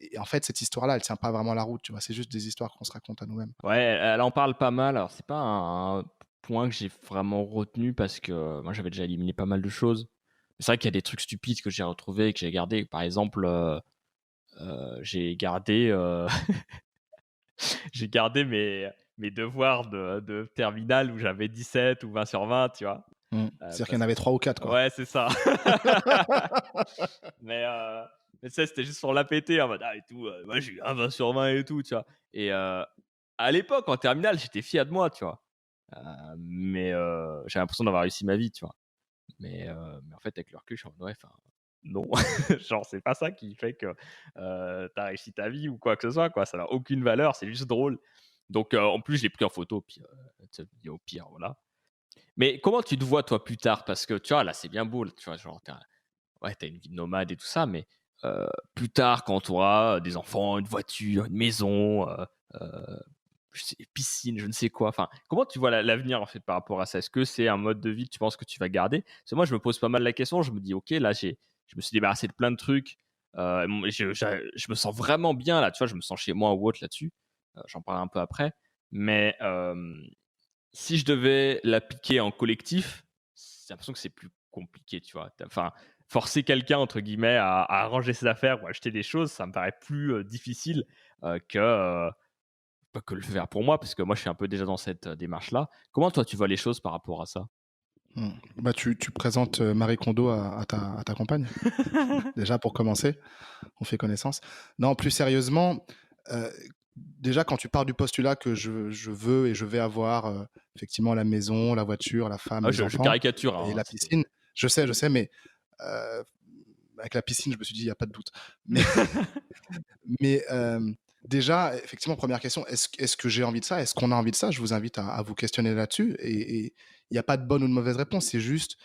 Et en fait, cette histoire-là, elle tient pas vraiment la route, tu vois. C'est juste des histoires qu'on se raconte à nous-mêmes. Ouais, elle en parle pas mal. Alors, c'est pas un point que j'ai vraiment retenu parce que moi, j'avais déjà éliminé pas mal de choses. C'est vrai qu'il y a des trucs stupides que j'ai retrouvés et que j'ai gardés. Par exemple, j'ai gardé, j'ai gardé mes devoirs de terminale où j'avais 17 ou 20 sur 20, tu vois. C'est-à-dire qu'il y en Parce avait 3 ou 4, quoi. Ouais, c'est ça. Mais, mais ça, c'était juste pour la péter en mode: «Ah et tout, moi j'ai eu un 20 sur 20 et tout», tu vois? Et à l'époque, en terminale, j'étais fier de moi, tu vois? Mais j'avais l'impression d'avoir réussi ma vie, tu vois? Mais en fait, avec le recul, je suis en mode: «Ouais, enfin, non». Genre, c'est pas ça qui fait que, tu as réussi ta vie ou quoi que ce soit, quoi. Ça n'a aucune valeur, c'est juste drôle. Donc en plus, je l'ai pris en photo, puis, tu sais, au pire, voilà. Mais comment tu te vois, toi, plus tard? Parce que, tu vois, là, c'est bien beau, tu vois? Genre, ouais, tu as une vie de nomade et tout ça, mais plus tard, quand tu auras des enfants, une voiture, une maison, je sais piscine, je ne sais quoi, enfin, comment tu vois l'avenir, en fait, par rapport à ça? Est-ce que c'est un mode de vie que tu penses que tu vas garder? Parce que moi, je me pose pas mal la question, je me dis: «OK, là, je me suis débarrassé de plein de trucs, m je me sens vraiment bien, là», tu vois? Je me sens chez moi ou autre là-dessus, j'en parlerai un peu après, mais si je devais l'appliquer en collectif, j'ai l'impression que c'est plus compliqué, tu vois? Enfin, forcer quelqu'un, entre guillemets, à ranger ses affaires ou acheter des choses, ça me paraît plus difficile pas que le faire pour moi, parce que moi, je suis un peu déjà dans cette démarche-là. Comment toi, tu vois les choses par rapport à ça? Bah, tu présentes Marie Kondo à ta compagne, déjà pour commencer, on fait connaissance. Non, plus sérieusement, euh, déjà quand tu pars du postulat que je veux et je vais avoir effectivement la maison, la voiture, la femme, Ah, les je enfants caricature, et hein, la c'était piscine, je sais, mais euh, avec la piscine, je me suis dit, il n'y a pas de doute. Mais, mais déjà, effectivement, première question, est-ce que j'ai envie de ça? Est-ce qu'on a envie de ça? Je vous invite à vous questionner là-dessus. Et il n'y a pas de bonne ou de mauvaise réponse, c'est juste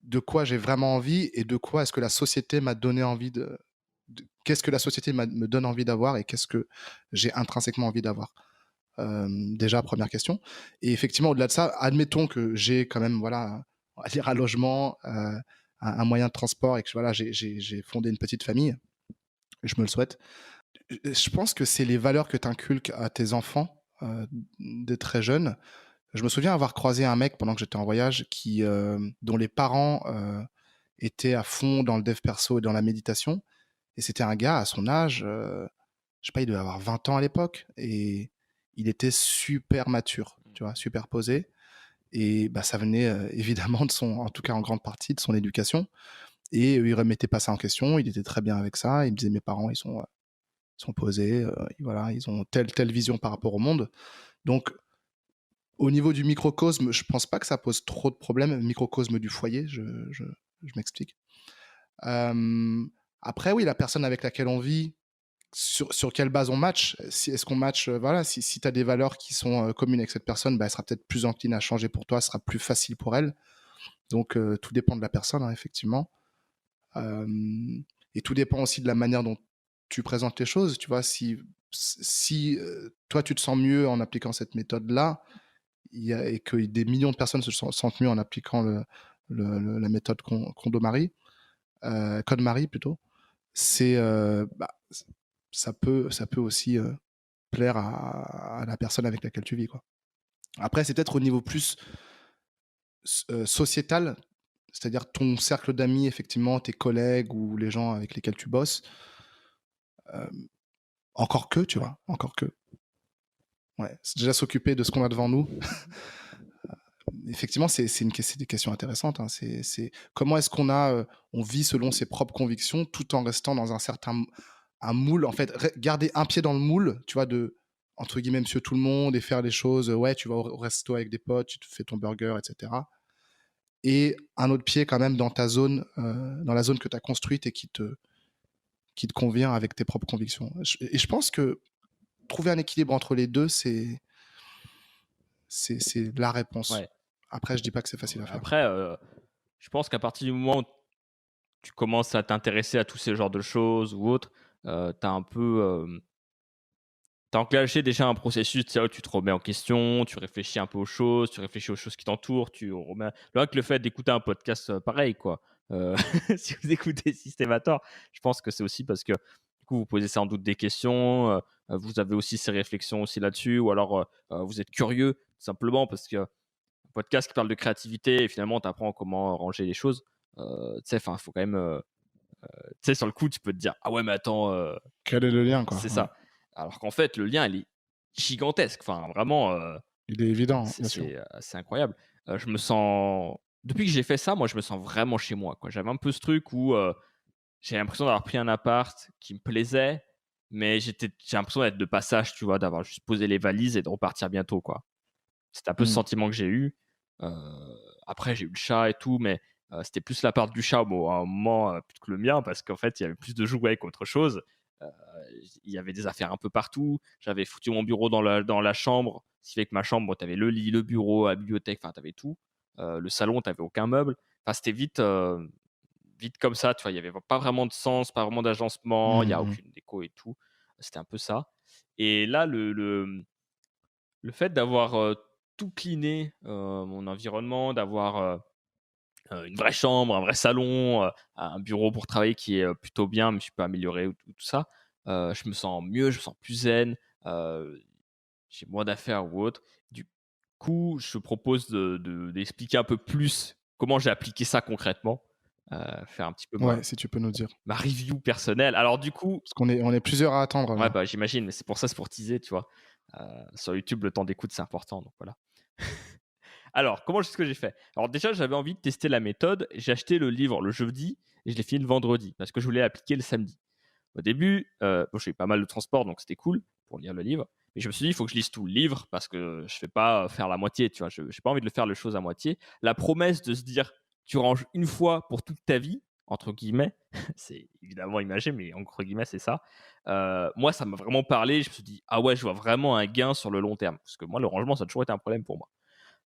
de quoi j'ai vraiment envie et de quoi est-ce que la société m'a donné envie qu'est-ce que la société me donne envie d'avoir et qu'est-ce que j'ai intrinsèquement envie d'avoir. Déjà, première question. Et effectivement, au-delà de ça, admettons que j'ai quand même, voilà, on va dire un logement, un moyen de transport et que voilà, j'ai fondé une petite famille, je me le souhaite. Je pense que c'est les valeurs que tu inculques à tes enfants dès très jeunes. Je me souviens avoir croisé un mec pendant que j'étais en voyage dont les parents étaient à fond dans le dev perso et dans la méditation. Et c'était un gars à son âge, je sais pas, il devait avoir 20 ans à l'époque. Et il était super mature, tu vois, super posé. Et bah, ça venait évidemment en tout cas en grande partie, de son éducation. Et il remettait pas ça en question, il était très bien avec ça. Il me disait, mes parents, ils sont posés, voilà, ils ont telle vision par rapport au monde. Donc, au niveau du microcosme, je pense pas que ça pose trop de problèmes. Microcosme du foyer, je m'explique. Euh, Après, oui, la personne avec laquelle on vit, sur quelle base on match, est-ce qu'on match, voilà, si tu as des valeurs qui sont communes avec cette personne, bah, elle sera peut-être plus encline à changer pour toi, ce sera plus facile pour elle. Donc, tout dépend de la personne, hein, effectivement. Euh, et tout dépend aussi de la manière dont tu présentes les choses. Tu vois, si toi, tu te sens mieux en appliquant cette méthode-là, et que des millions de personnes se sentent mieux en appliquant la méthode Kondomari, Code Marie plutôt, c'est bah, ça peut aussi plaire à la personne avec laquelle tu vis, quoi. Après, c'est peut-être au niveau plus sociétal, c'est-à-dire ton cercle d'amis, effectivement, tes collègues ou les gens avec lesquels tu bosses. Euh, Encore que, tu vois, encore que. Ouais, c'est déjà s'occuper de ce qu'on a devant nous. Effectivement, c'est des questions intéressantes, hein. C'est comment est-ce on vit selon ses propres convictions tout en restant dans un certain un moule. En fait, garder un pied dans le moule, tu vois, de entre guillemets monsieur tout le monde et faire les choses. Ouais, tu vas au resto avec des potes, tu te fais ton burger, etc. Et un autre pied quand même dans ta zone, dans la zone que tu as construite et qui te convient avec tes propres convictions. Et je pense que trouver un équilibre entre les deux, c'est la réponse. Ouais. Après, je dis pas que c'est facile à faire. Après, je pense qu'à partir du moment où tu commences à t'intéresser à tous ces genres de choses ou autres, t'as un peu, t'as enclenché déjà un processus, tu sais, où tu te remets en question, tu réfléchis un peu aux choses, tu réfléchis aux choses qui t'entourent, tu remets rien que le fait d'écouter un podcast, pareil, quoi. Si vous écoutez Systemator, je pense que c'est aussi parce que, du coup, vous posez sans doute des questions, vous avez aussi ces réflexions aussi là-dessus ou alors, vous êtes curieux, tout simplement parce que podcast qui parle de créativité et finalement, tu apprends comment ranger les choses. Tu sais, enfin, il faut quand même. Tu sais, sur le coup, tu peux te dire ah ouais, mais attends, Quel est le lien, quoi? c'est Ouais. ça. Alors qu'en fait, le lien, il est gigantesque. Enfin, vraiment, Il est évident, bien sûr. c'est incroyable. Je me sens. Depuis que j'ai fait ça, moi, je me sens vraiment chez moi, quoi. J'avais un peu ce truc où j'ai l'impression d'avoir pris un appart qui me plaisait, mais j'ai l'impression d'être de passage, tu vois, d'avoir juste posé les valises et de repartir bientôt, quoi. C'est un peu ce sentiment que j'ai eu. Après, j'ai eu le chat et tout, mais c'était plus la part du chat à un moment plus que le mien, parce qu'en fait, il y avait plus de jouets qu'autre chose. Euh, il y avait des affaires un peu partout. J'avais foutu mon bureau dans la chambre, ce qui fait que ma chambre, tu avais le lit, le bureau, la bibliothèque, enfin, tu avais tout. Le salon, tu n'avais aucun meuble. Enfin, c'était vite comme ça, tu vois. Il n'y avait pas vraiment de sens, pas vraiment d'agencement, il n'y a aucune déco et tout. C'était un peu ça. Et là, le fait d'avoir tout cleané, mon environnement, d'avoir une vraie chambre, un vrai salon, un bureau pour travailler qui est plutôt bien, mais je peux améliorer tout ça. Je me sens mieux, je me sens plus zen, j'ai moins d'affaires ou autre. Du coup, je propose d'expliquer un peu plus comment j'ai appliqué ça concrètement, faire un petit peu Ouais, si tu peux nous dire. ma review personnelle. Alors du coup, Parce on est plusieurs à attendre, ouais, là. bah, j'imagine, mais c'est pour ça, c'est pour teaser, tu vois. Sur YouTube, le temps d'écoute, c'est important, donc voilà. Alors, ce que j'ai fait? Alors déjà, j'avais envie de tester la méthode. J'ai acheté le livre le jeudi et je l'ai fini le vendredi parce que je voulais appliquer le samedi. Au début, bon, j'ai eu pas mal de transport, donc c'était cool pour lire le livre. Mais je me suis dit, il faut que je lise tout le livre parce que je ne fais pas faire la moitié, tu vois. Je n'ai pas envie de le faire les choses à moitié. La promesse de se dire, tu ranges une fois pour toute ta vie, entre guillemets, c'est évidemment imagé, mais entre guillemets, c'est ça. Moi, ça m'a vraiment parlé. Je me suis dit, ah ouais, je vois vraiment un gain sur le long terme. Parce que moi, le rangement, ça a toujours été un problème pour moi.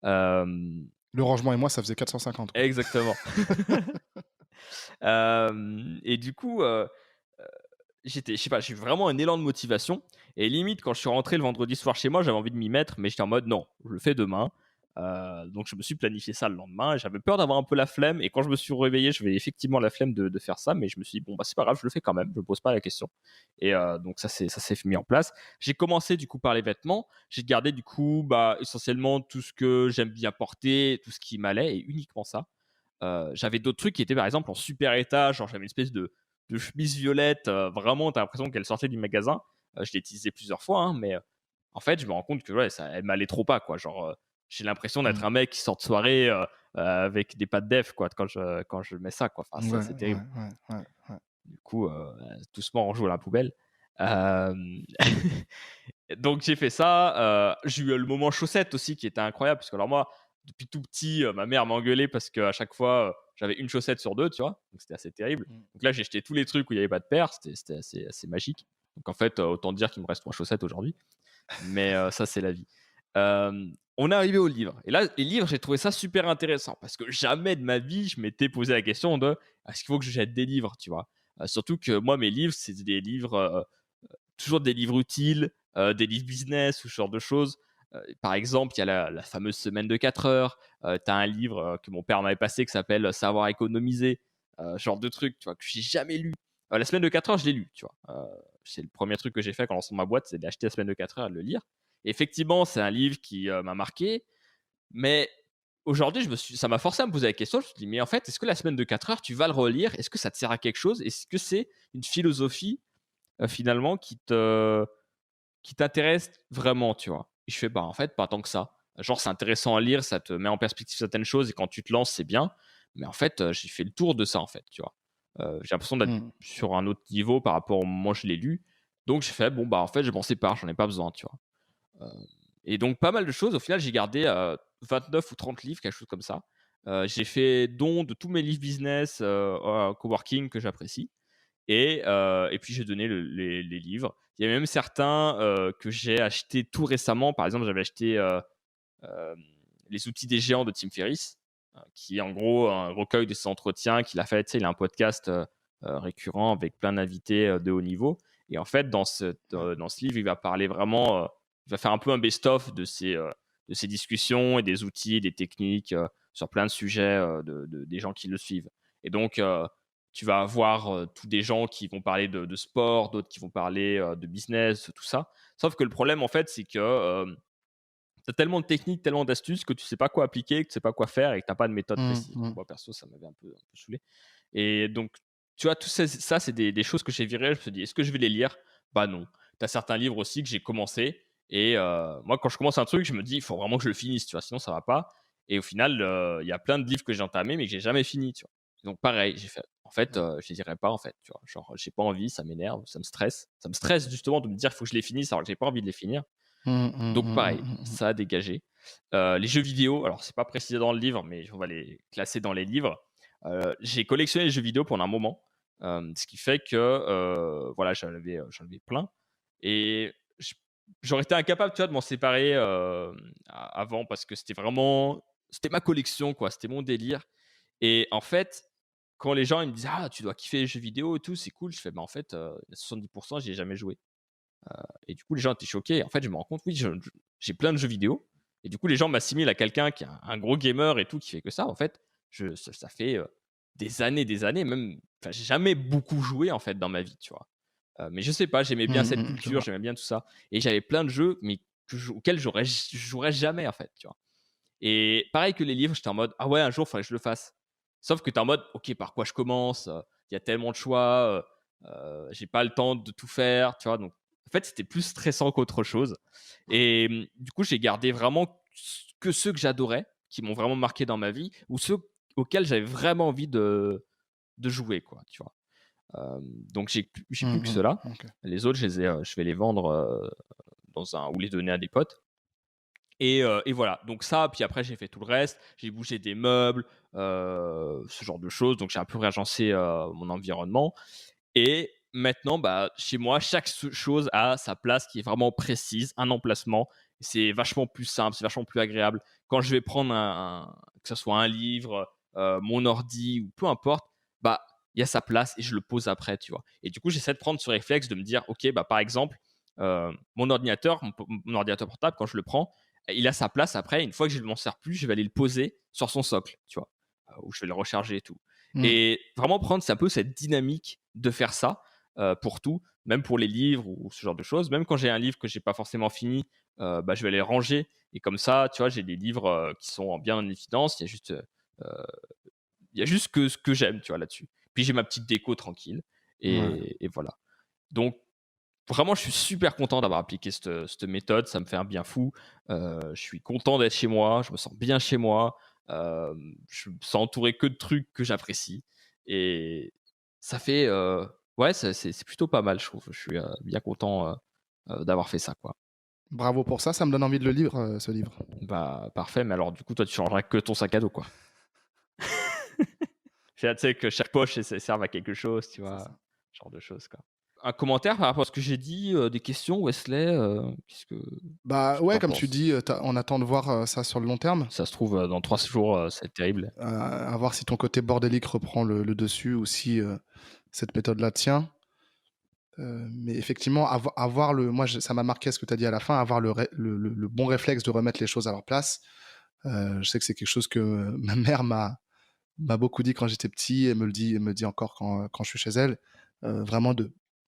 Le rangement et moi, ça faisait 450, quoi. Exactement. Et du coup, je sais pas, j'ai eu vraiment un élan de motivation. Et limite, quand je suis rentré le vendredi soir chez moi, j'avais envie de m'y mettre, mais j'étais en mode non, je le fais demain. Donc je me suis planifié ça le lendemain. J'avais peur d'avoir un peu la flemme. Et quand je me suis réveillé, j'avais effectivement la flemme de faire ça. Mais je me suis dit, bon, bah, c'est pas grave, je le fais quand même. Je me pose pas la question. Et donc ça s'est mis en place. J'ai commencé du coup par les vêtements. J'ai gardé du coup bah, essentiellement tout ce que j'aime bien porter, tout ce qui m'allait, et uniquement ça. J'avais d'autres trucs qui étaient par exemple en super état. Genre j'avais une espèce de chemise violette. Vraiment, t'as l'impression qu'elle sortait du magasin. Je l'ai utilisée plusieurs fois, hein, mais en fait, je me rends compte que ouais, elle m'allait trop pas, quoi. Genre, j'ai l'impression d'être un mec qui sort de soirée avec des pattes def, quoi, quand je mets ça, quoi. Enfin, Ouais, c'est terrible. ouais. Du coup, doucement, on joue à la poubelle. Donc, j'ai fait ça. J'ai eu le moment chaussettes aussi qui était incroyable, parce que alors moi, depuis tout petit, ma mère m'engueulait parce qu'à chaque fois, j'avais une chaussette sur deux, tu vois. Donc, c'était assez terrible. Donc là, j'ai jeté tous les trucs où il n'y avait pas de paire. C'était assez magique. Donc, en fait, autant dire qu'il me reste 3 chaussettes aujourd'hui. Mais ça, c'est la vie. On est arrivé au livre. Et là, les livres, j'ai trouvé ça super intéressant parce que jamais de ma vie, je m'étais posé la question de est-ce qu'il faut que je jette des livres, tu vois. Surtout que moi, mes livres, c'est des livres, toujours des livres utiles, des livres business ou ce genre de choses. Par exemple, il y a la fameuse semaine de 4 heures. Tu as un livre que mon père m'avait passé qui s'appelle Savoir économiser. Genre de trucs, tu vois, que j'ai jamais lu. La semaine de 4 heures, je l'ai lu, tu vois. c'est le premier truc que j'ai fait quand lançant ma boîte, c'est d'acheter La Semaine de 4 heures et de le lire. Et effectivement, c'est un livre qui m'a marqué, mais aujourd'hui, ça m'a forcé à me poser la question. Je me suis dit, mais en fait, est-ce que La Semaine de 4 heures, tu vas le relire? Est-ce que ça te sert à quelque chose? Est-ce que c'est une philosophie finalement qui t'intéresse vraiment, tu vois? Et je fais, bah, en fait, pas tant que ça. Genre, c'est intéressant à lire, ça te met en perspective certaines choses et quand tu te lances, c'est bien. Mais en fait, j'ai fait le tour de ça, en fait, tu vois? J'ai l'impression d'être Mmh. sur un autre niveau par rapport au moment où je l'ai lu. Donc j'ai fait: «Bon, bah, en fait, je m'en sépare, j'en ai pas besoin», tu vois? Et donc pas mal de choses. Au final, j'ai gardé, 29 ou 30 livres, quelque chose comme ça. J'ai fait don de tous mes livres business, au coworking que j'apprécie. Et puis j'ai donné les livres. Il y a même certains que j'ai achetés tout récemment. Par exemple, j'avais acheté euh, Les outils des géants de Tim Ferriss, qui est en gros un recueil de ses entretiens qu'il a fait. Tu sais, il a un podcast récurrent avec plein d'invités de haut niveau. Et en fait, dans ce livre, il va parler vraiment, il va faire un peu un best-of de ses discussions et des outils, des techniques sur plein de sujets des gens qui le suivent. Et donc, tu vas avoir tous des gens qui vont parler de sport, d'autres qui vont parler de business, tout ça. Sauf que le problème, en fait, c'est que tu as tellement de techniques, tellement d'astuces que tu sais pas quoi appliquer, que tu sais pas quoi faire et que tu as pas de méthode Mmh, précise. mmh. Moi, perso, ça m'avait un peu saoulé. Et donc, tu vois, tout ça, c'est des choses que j'ai virées. Je me suis dit, est-ce que je vais les lire? Bah non. Tu as certains livres aussi que j'ai commencé. Et moi, quand je commence un truc, je me dis, il faut vraiment que je le finisse, tu vois, sinon ça va pas. Et au final, il y a plein de livres que j'ai entamés, mais que j'ai jamais fini, tu vois. Donc, pareil, j'ai fait, en fait, je les dirai pas, en fait, tu vois. Genre, j'ai pas envie, ça m'énerve, ça me stresse. Ça me stresse justement de me dire, il faut que je les finisse alors que j'ai pas envie de les finir. Mmh, mmh, Donc mmh, pareil, mmh, mmh. ça a dégagé. Les jeux vidéo, alors c'est pas précisé dans le livre, mais on va les classer dans les livres. J'ai collectionné les jeux vidéo pendant un moment, ce qui fait que, voilà, j'en avais plein et j'aurais été incapable, tu vois, de m'en séparer, avant parce que c'était ma collection, quoi, c'était mon délire et en fait, quand les gens ils me disent: «Ah, tu dois kiffer les jeux vidéo et tout, c'est cool», je fais: «Bah, en fait, 70 j'y ai jamais joué». Et du coup, les gens étaient choqués. En fait, je me rends compte, oui, j'ai plein de jeux vidéo. Et du coup, les gens m'assimilent à quelqu'un qui est un gros gamer et tout, qui fait que ça. En fait, ça fait des années, même. Enfin, j'ai jamais beaucoup joué, en fait, dans ma vie, tu vois. Mais je sais pas, j'aimais bien Mmh, cette mmh, je culture, vois. j'aimais bien tout ça. Et j'avais plein de jeux, mais auxquels je jouerais jamais, en fait, tu vois. Et pareil que les livres, j'étais en mode, ah ouais, un jour, il faudrait que je le fasse. Sauf que tu es en mode, ok, par quoi je commence? Il y a tellement de choix, j'ai pas le temps de tout faire, tu vois. Donc, en fait, c'était plus stressant qu'autre chose. Et du coup, j'ai gardé vraiment que ceux que j'adorais, qui m'ont vraiment marqué dans ma vie, ou ceux auxquels j'avais vraiment envie de jouer, quoi, tu vois. Donc, j'ai plus Mmh, que mmh. ceux-là. OK. Les autres, je vais les vendre ou les donner à des potes. Et voilà, donc ça, puis après j'ai fait tout le reste, j'ai bougé des meubles, ce genre de choses, donc j'ai un peu réagencé, mon environnement et maintenant, bah, chez moi, chaque chose a sa place qui est vraiment précise, un emplacement. C'est vachement plus simple, c'est vachement plus agréable. Quand je vais prendre que ce soit un livre, mon ordi ou peu importe, bah, il y a sa place et je le pose après, tu vois? Et du coup, j'essaie de prendre ce réflexe de me dire: «OK, bah, par exemple, mon ordinateur portable, quand je le prends, il a sa place après. Une fois que je ne m'en sers plus, je vais aller le poser sur son socle, tu vois? Où je vais le recharger et tout. Mmh. Et vraiment prendre c'est un peu cette dynamique de faire ça, pour tout, même pour les livres ou ce genre de choses. Même quand j'ai un livre que j'ai pas forcément fini, bah, je vais les ranger et comme ça, tu vois, j'ai des livres, qui sont bien en évidence. Il y a juste que ce que j'aime, tu vois, là-dessus. Puis j'ai ma petite déco tranquille Ouais. et voilà. Donc vraiment, je suis super content d'avoir appliqué cette méthode, ça me fait un bien fou. Je suis content d'être chez moi, je me sens bien chez moi, je me sens entouré que de trucs que j'apprécie et ça fait, ouais, c'est plutôt pas mal, je trouve. Je suis, bien content, d'avoir fait ça, quoi. Bravo pour ça me donne envie de le lire, ce livre. Bah, parfait, mais alors du coup, toi, tu changeras que ton sac à dos, quoi. Tu sais que chaque poche, elle serve à quelque chose, tu C'est vois? ça. Ce genre de choses, quoi. Un commentaire par rapport à ce que j'ai dit, des questions, Wesley, Bah, qu'est-ce que ouais, tu comme tu penses? dis, on attend de voir, ça sur le long terme. Ça se trouve, dans 3 jours, ça va être terrible. À voir si ton côté bordélique reprend le dessus ou si, cette méthode-là tient. Mais effectivement, avoir le moi, ça m'a marqué ce que tu as dit à la fin, avoir le bon réflexe de remettre les choses à leur place. Je sais que c'est quelque chose que ma mère m'a beaucoup dit quand j'étais petit et me le dit encore quand je suis chez elle. Vraiment de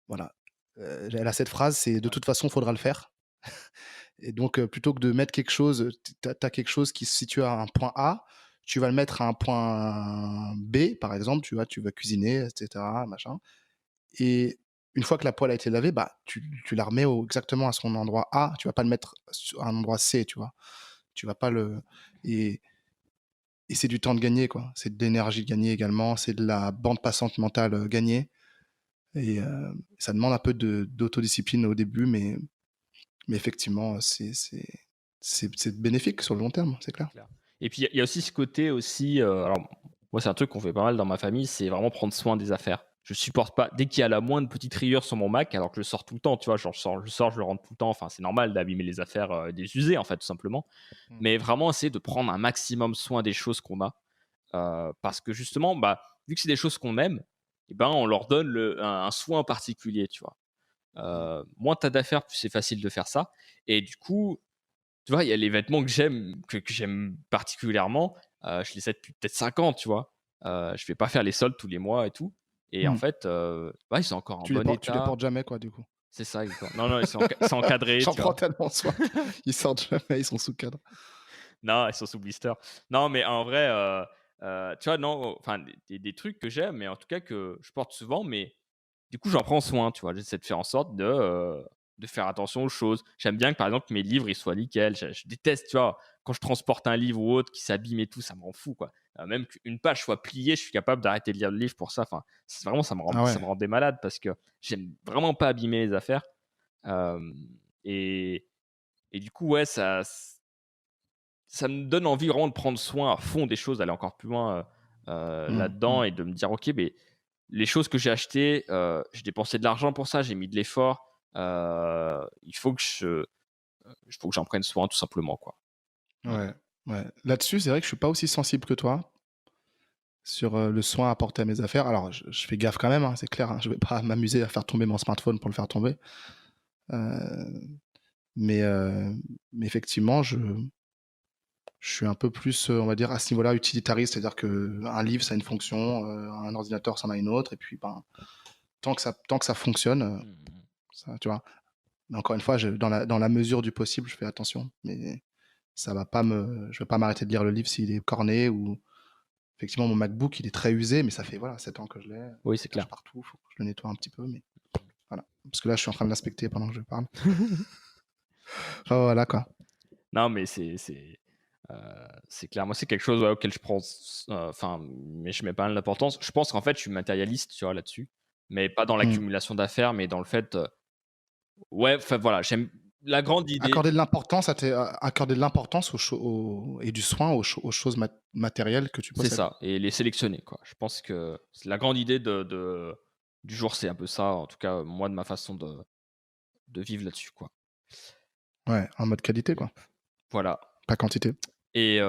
voilà, elle a cette phrase, c'est: «De toute façon, il faudra le faire». Et donc, plutôt que de mettre quelque chose, tu as quelque chose qui se situe à un point A, tu vas le mettre à un point B, par exemple, tu vois? Tu vas cuisiner et cetera, machin, et une fois que la poêle a été lavée, bah, tu la remets exactement à son endroit A, tu vas pas le mettre à un endroit C, tu vois? Tu vas pas le et et c'est du temps de gagner, quoi. C'est de l'énergie de gagner également, c'est de la bande passante mentale, gagnée, et ça demande un peu d'autodiscipline au début, mais effectivement, c'est bénéfique sur le long terme, c'est clair. Clair. Et puis il y a aussi ce côté aussi, alors moi c'est un truc qu'on fait pas mal dans ma famille, c'est vraiment prendre soin des affaires. Je supporte pas dès qu'il y a la moindre petite rayure sur mon Mac, alors que je le sors tout le temps, tu vois? Genre je le rentre tout le temps, enfin c'est normal d'abîmer les affaires, des usés en fait, tout simplement. Mmh. Mais vraiment essayer de prendre un maximum soin des choses qu'on a, parce que justement, bah, vu que c'est des choses qu'on aime, et ben, on leur donne un soin particulier, tu vois? Mmh. Moins tu as d'affaires, plus c'est facile de faire ça, et du coup, tu vois, il y a les vêtements que j'aime particulièrement, je les ai depuis peut-être 5 ans, tu vois? Je vais pas faire les soldes tous les mois et tout, et en Mmh. fait, ouais, ils sont encore en bon Tu les état. portes jamais, quoi, du coup? C'est ça, exactement. Non, non, ils sont encadrés, J'en tu prends vois? tellement soin. Ils sortent jamais, ils sont sous cadre. Non, ils sont sous blister. Non, mais en vrai, tu vois, non, enfin des trucs que j'aime, mais en tout cas que je porte souvent, mais du coup, j'en prends soin, tu vois? J'essaie de faire en sorte de faire attention aux choses. J'aime bien que, par exemple, mes livres, ils soient nickel. Je déteste, tu vois, quand je transporte un livre ou autre qui s'abîme et tout, ça me rend fou, quoi. Même qu'une page soit pliée, je suis capable d'arrêter de lire le livre pour ça. Enfin, c'est vraiment Ah ça ouais. me rendait malade parce que j'aime vraiment pas abîmer les affaires. Hem et du coup, ouais, ça me donne envie vraiment de prendre soin à fond des choses, d'aller encore plus loin, Mmh, là-dedans, mmh. et de me dire: «OK, mais les choses que j'ai achetées, j'ai dépensé de l'argent pour ça, j'ai mis de l'effort, il faut que j'en prenne soin tout simplement, quoi». Mmh. Ouais, ouais. Là-dessus, c'est vrai que je suis pas aussi sensible que toi sur, le soin apporté à mes affaires. Alors je fais gaffe quand même, hein, c'est clair, hein, je vais pas m'amuser à faire tomber mon smartphone pour le faire tomber. Heu, mais effectivement, je suis un peu plus, on va dire à ce niveau-là utilitariste. C'est-à-dire qu'un livre, ça a une fonction, un ordinateur, ça en a une autre, et puis, ben, tant que ça fonctionne, Mmh mh. ça, tu vois? Mais encore une fois, dans la mesure du possible, je fais attention. Mais je vais pas m'arrêter de lire le livre s'il est corné, ou effectivement mon MacBook, il est très usé, mais ça fait, voilà, 7 ans que je l'ai, Oui, il c'est tache clair. partout, faut que je le nettoie un petit peu, mais voilà. Parce que là, je suis en train de l'inspecter pendant que je parle. Enfin, voilà, quoi. Non, mais heu, c'est clair. Moi, c'est quelque chose, ouais, auquel je prends enfin, mais je mets pas mal d'importance. Je pense qu'en fait, je suis matérialiste, tu vois, là-dessus, mais pas dans Mmh. l'accumulation d'affaires, mais dans le fait, ouais, enfin, voilà, j'aime la grande idée. Accorder de l'importance et du soin aux choses matérielles que tu C'est possèdes. ça, et les sélectionner, quoi. Je pense que c'est la grande idée du jour, c'est un peu ça, en tout cas, moi, de ma façon de vivre là-dessus, quoi. Ouais, en mode qualité, quoi, Voilà, pas quantité. et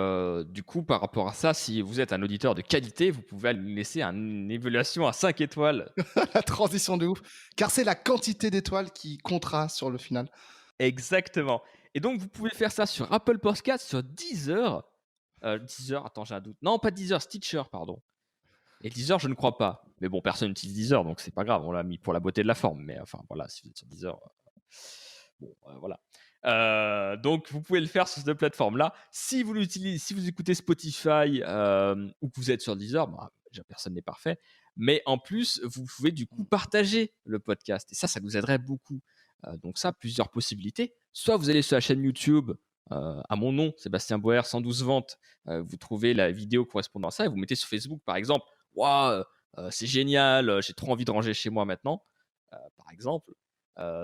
du coup, par rapport à ça, si vous êtes un auditeur de qualité, vous pouvez aller nous laisser une évaluation à 5 étoiles. La transition de ouf, car c'est la quantité d'étoiles qui comptera sur le final. Exactement, et donc vous pouvez faire ça sur Apple Podcast, sur Deezer, Deezer, attends, j'ai un doute. Non, pas Deezer, Stitcher, pardon, et Deezer, je ne crois pas. Mais bon, personne n'utilise Deezer, donc c'est pas grave, on l'a mis pour la beauté de la forme, mais enfin, voilà, si vous êtes sur Deezer, bon, voilà. Donc vous pouvez le faire sur ces 2 plateformes-là. Si vous écoutez Spotify, ou que vous êtes sur Deezer, bah, déjà personne n'est parfait, mais en plus, vous pouvez du coup Mmh. partager le podcast, et ça nous aiderait beaucoup. Donc ça, plusieurs possibilités. Soit vous allez sur la chaîne YouTube, à mon nom, Sébastien Boer, 112 ventes, vous trouvez la vidéo correspondant à ça, et vous mettez sur Facebook, par exemple: «Waouh, c'est génial, j'ai trop envie de ranger chez moi maintenant», par exemple.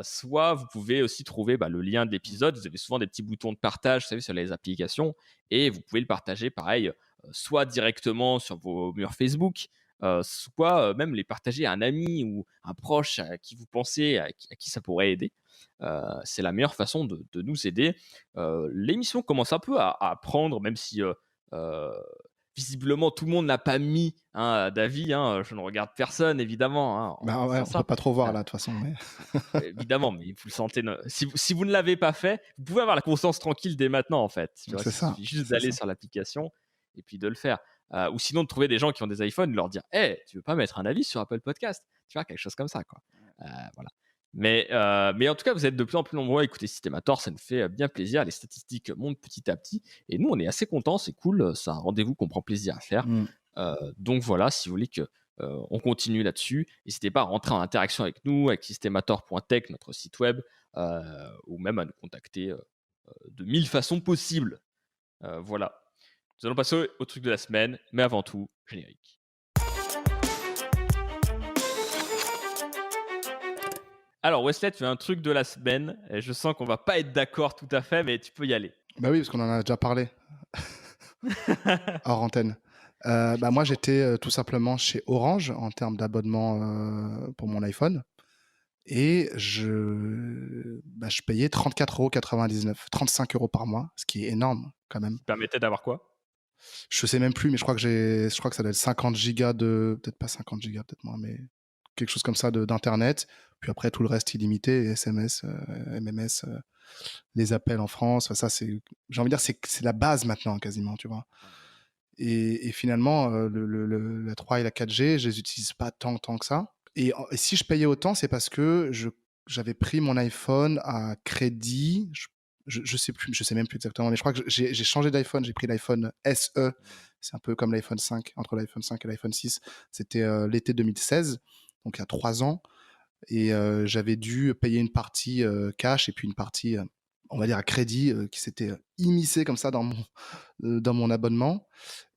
Soit vous pouvez aussi trouver, bah, le lien de l'épisode. Vous avez souvent des petits boutons de partage, vous savez, sur les applications, et vous pouvez le partager pareil, soit directement sur vos murs Facebook, soit même les partager à un ami ou un proche à qui vous pensez, à qui ça pourrait aider. C'est la meilleure façon de nous aider. L'émission commence un peu à prendre, même si euh, visiblement tout le monde n'a pas mis, hein, d'avis, hein. Je ne regarde personne évidemment, hein, en Bah, ouais, disant on peut ça. pas trop voir Euh, là, de toute façon, mais Évidemment, mais vous le sentez. Si vous ne l'avez pas fait, vous pouvez avoir la conscience tranquille dès maintenant, en fait. Tu vois, c'est il ça, suffit juste c'est d'aller ça. sur l'application et puis de le faire. Ou sinon de trouver des gens qui ont des iPhones, de leur dire: «Hey, tu veux pas mettre un avis sur Apple Podcast?» Tu vois, quelque chose comme ça, quoi. Voilà. Mais en tout cas, vous êtes de plus en plus nombreux à écouter Systémator, ça nous fait bien plaisir. Les statistiques montent petit à petit et nous, on est assez contents, c'est cool. C'est un rendez-vous qu'on prend plaisir à faire. Mm. Donc voilà, si vous voulez que on continue là-dessus, n'hésitez pas à rentrer en interaction avec nous, avec systemator.tech, notre site web, ou même à nous contacter de 1000 façons possibles. Voilà. Nous allons passer au truc de la semaine, mais avant tout, générique. Alors Wesley, tu as un truc de la semaine, et je sens qu'on va pas être d'accord tout à fait, mais tu peux y aller. Bah oui, parce qu'on en a déjà parlé hors antenne. Moi, j'étais tout simplement chez Orange en termes d'abonnement pour mon iPhone. Et je payais 34,99 €, 35 € par mois, ce qui est énorme quand même. Ça permettait d'avoir quoi? Je sais même plus, mais je crois que ça doit être 50 gigas peut-être pas 50 gigas, peut-être moins, mais quelque chose comme ça d'internet. Puis après tout le reste illimité, SMS, MMS, les appels en France. Enfin, ça j'ai envie de dire c'est la base maintenant quasiment, tu vois. Et finalement, la 3 et la 4G, je les utilise pas tant que ça. Et si je payais autant, c'est parce que j'avais pris mon iPhone à crédit. Je sais plus, je sais même plus exactement, mais je crois que j'ai changé d'iPhone. J'ai pris l'iPhone SE. C'est un peu comme l'iPhone 5, entre l'iPhone 5 et l'iPhone 6. C'était l'été 2016, donc il y a 3 ans. Et j'avais dû payer une partie cash et puis une partie, on va dire, à crédit qui s'était immiscée comme ça dans mon abonnement.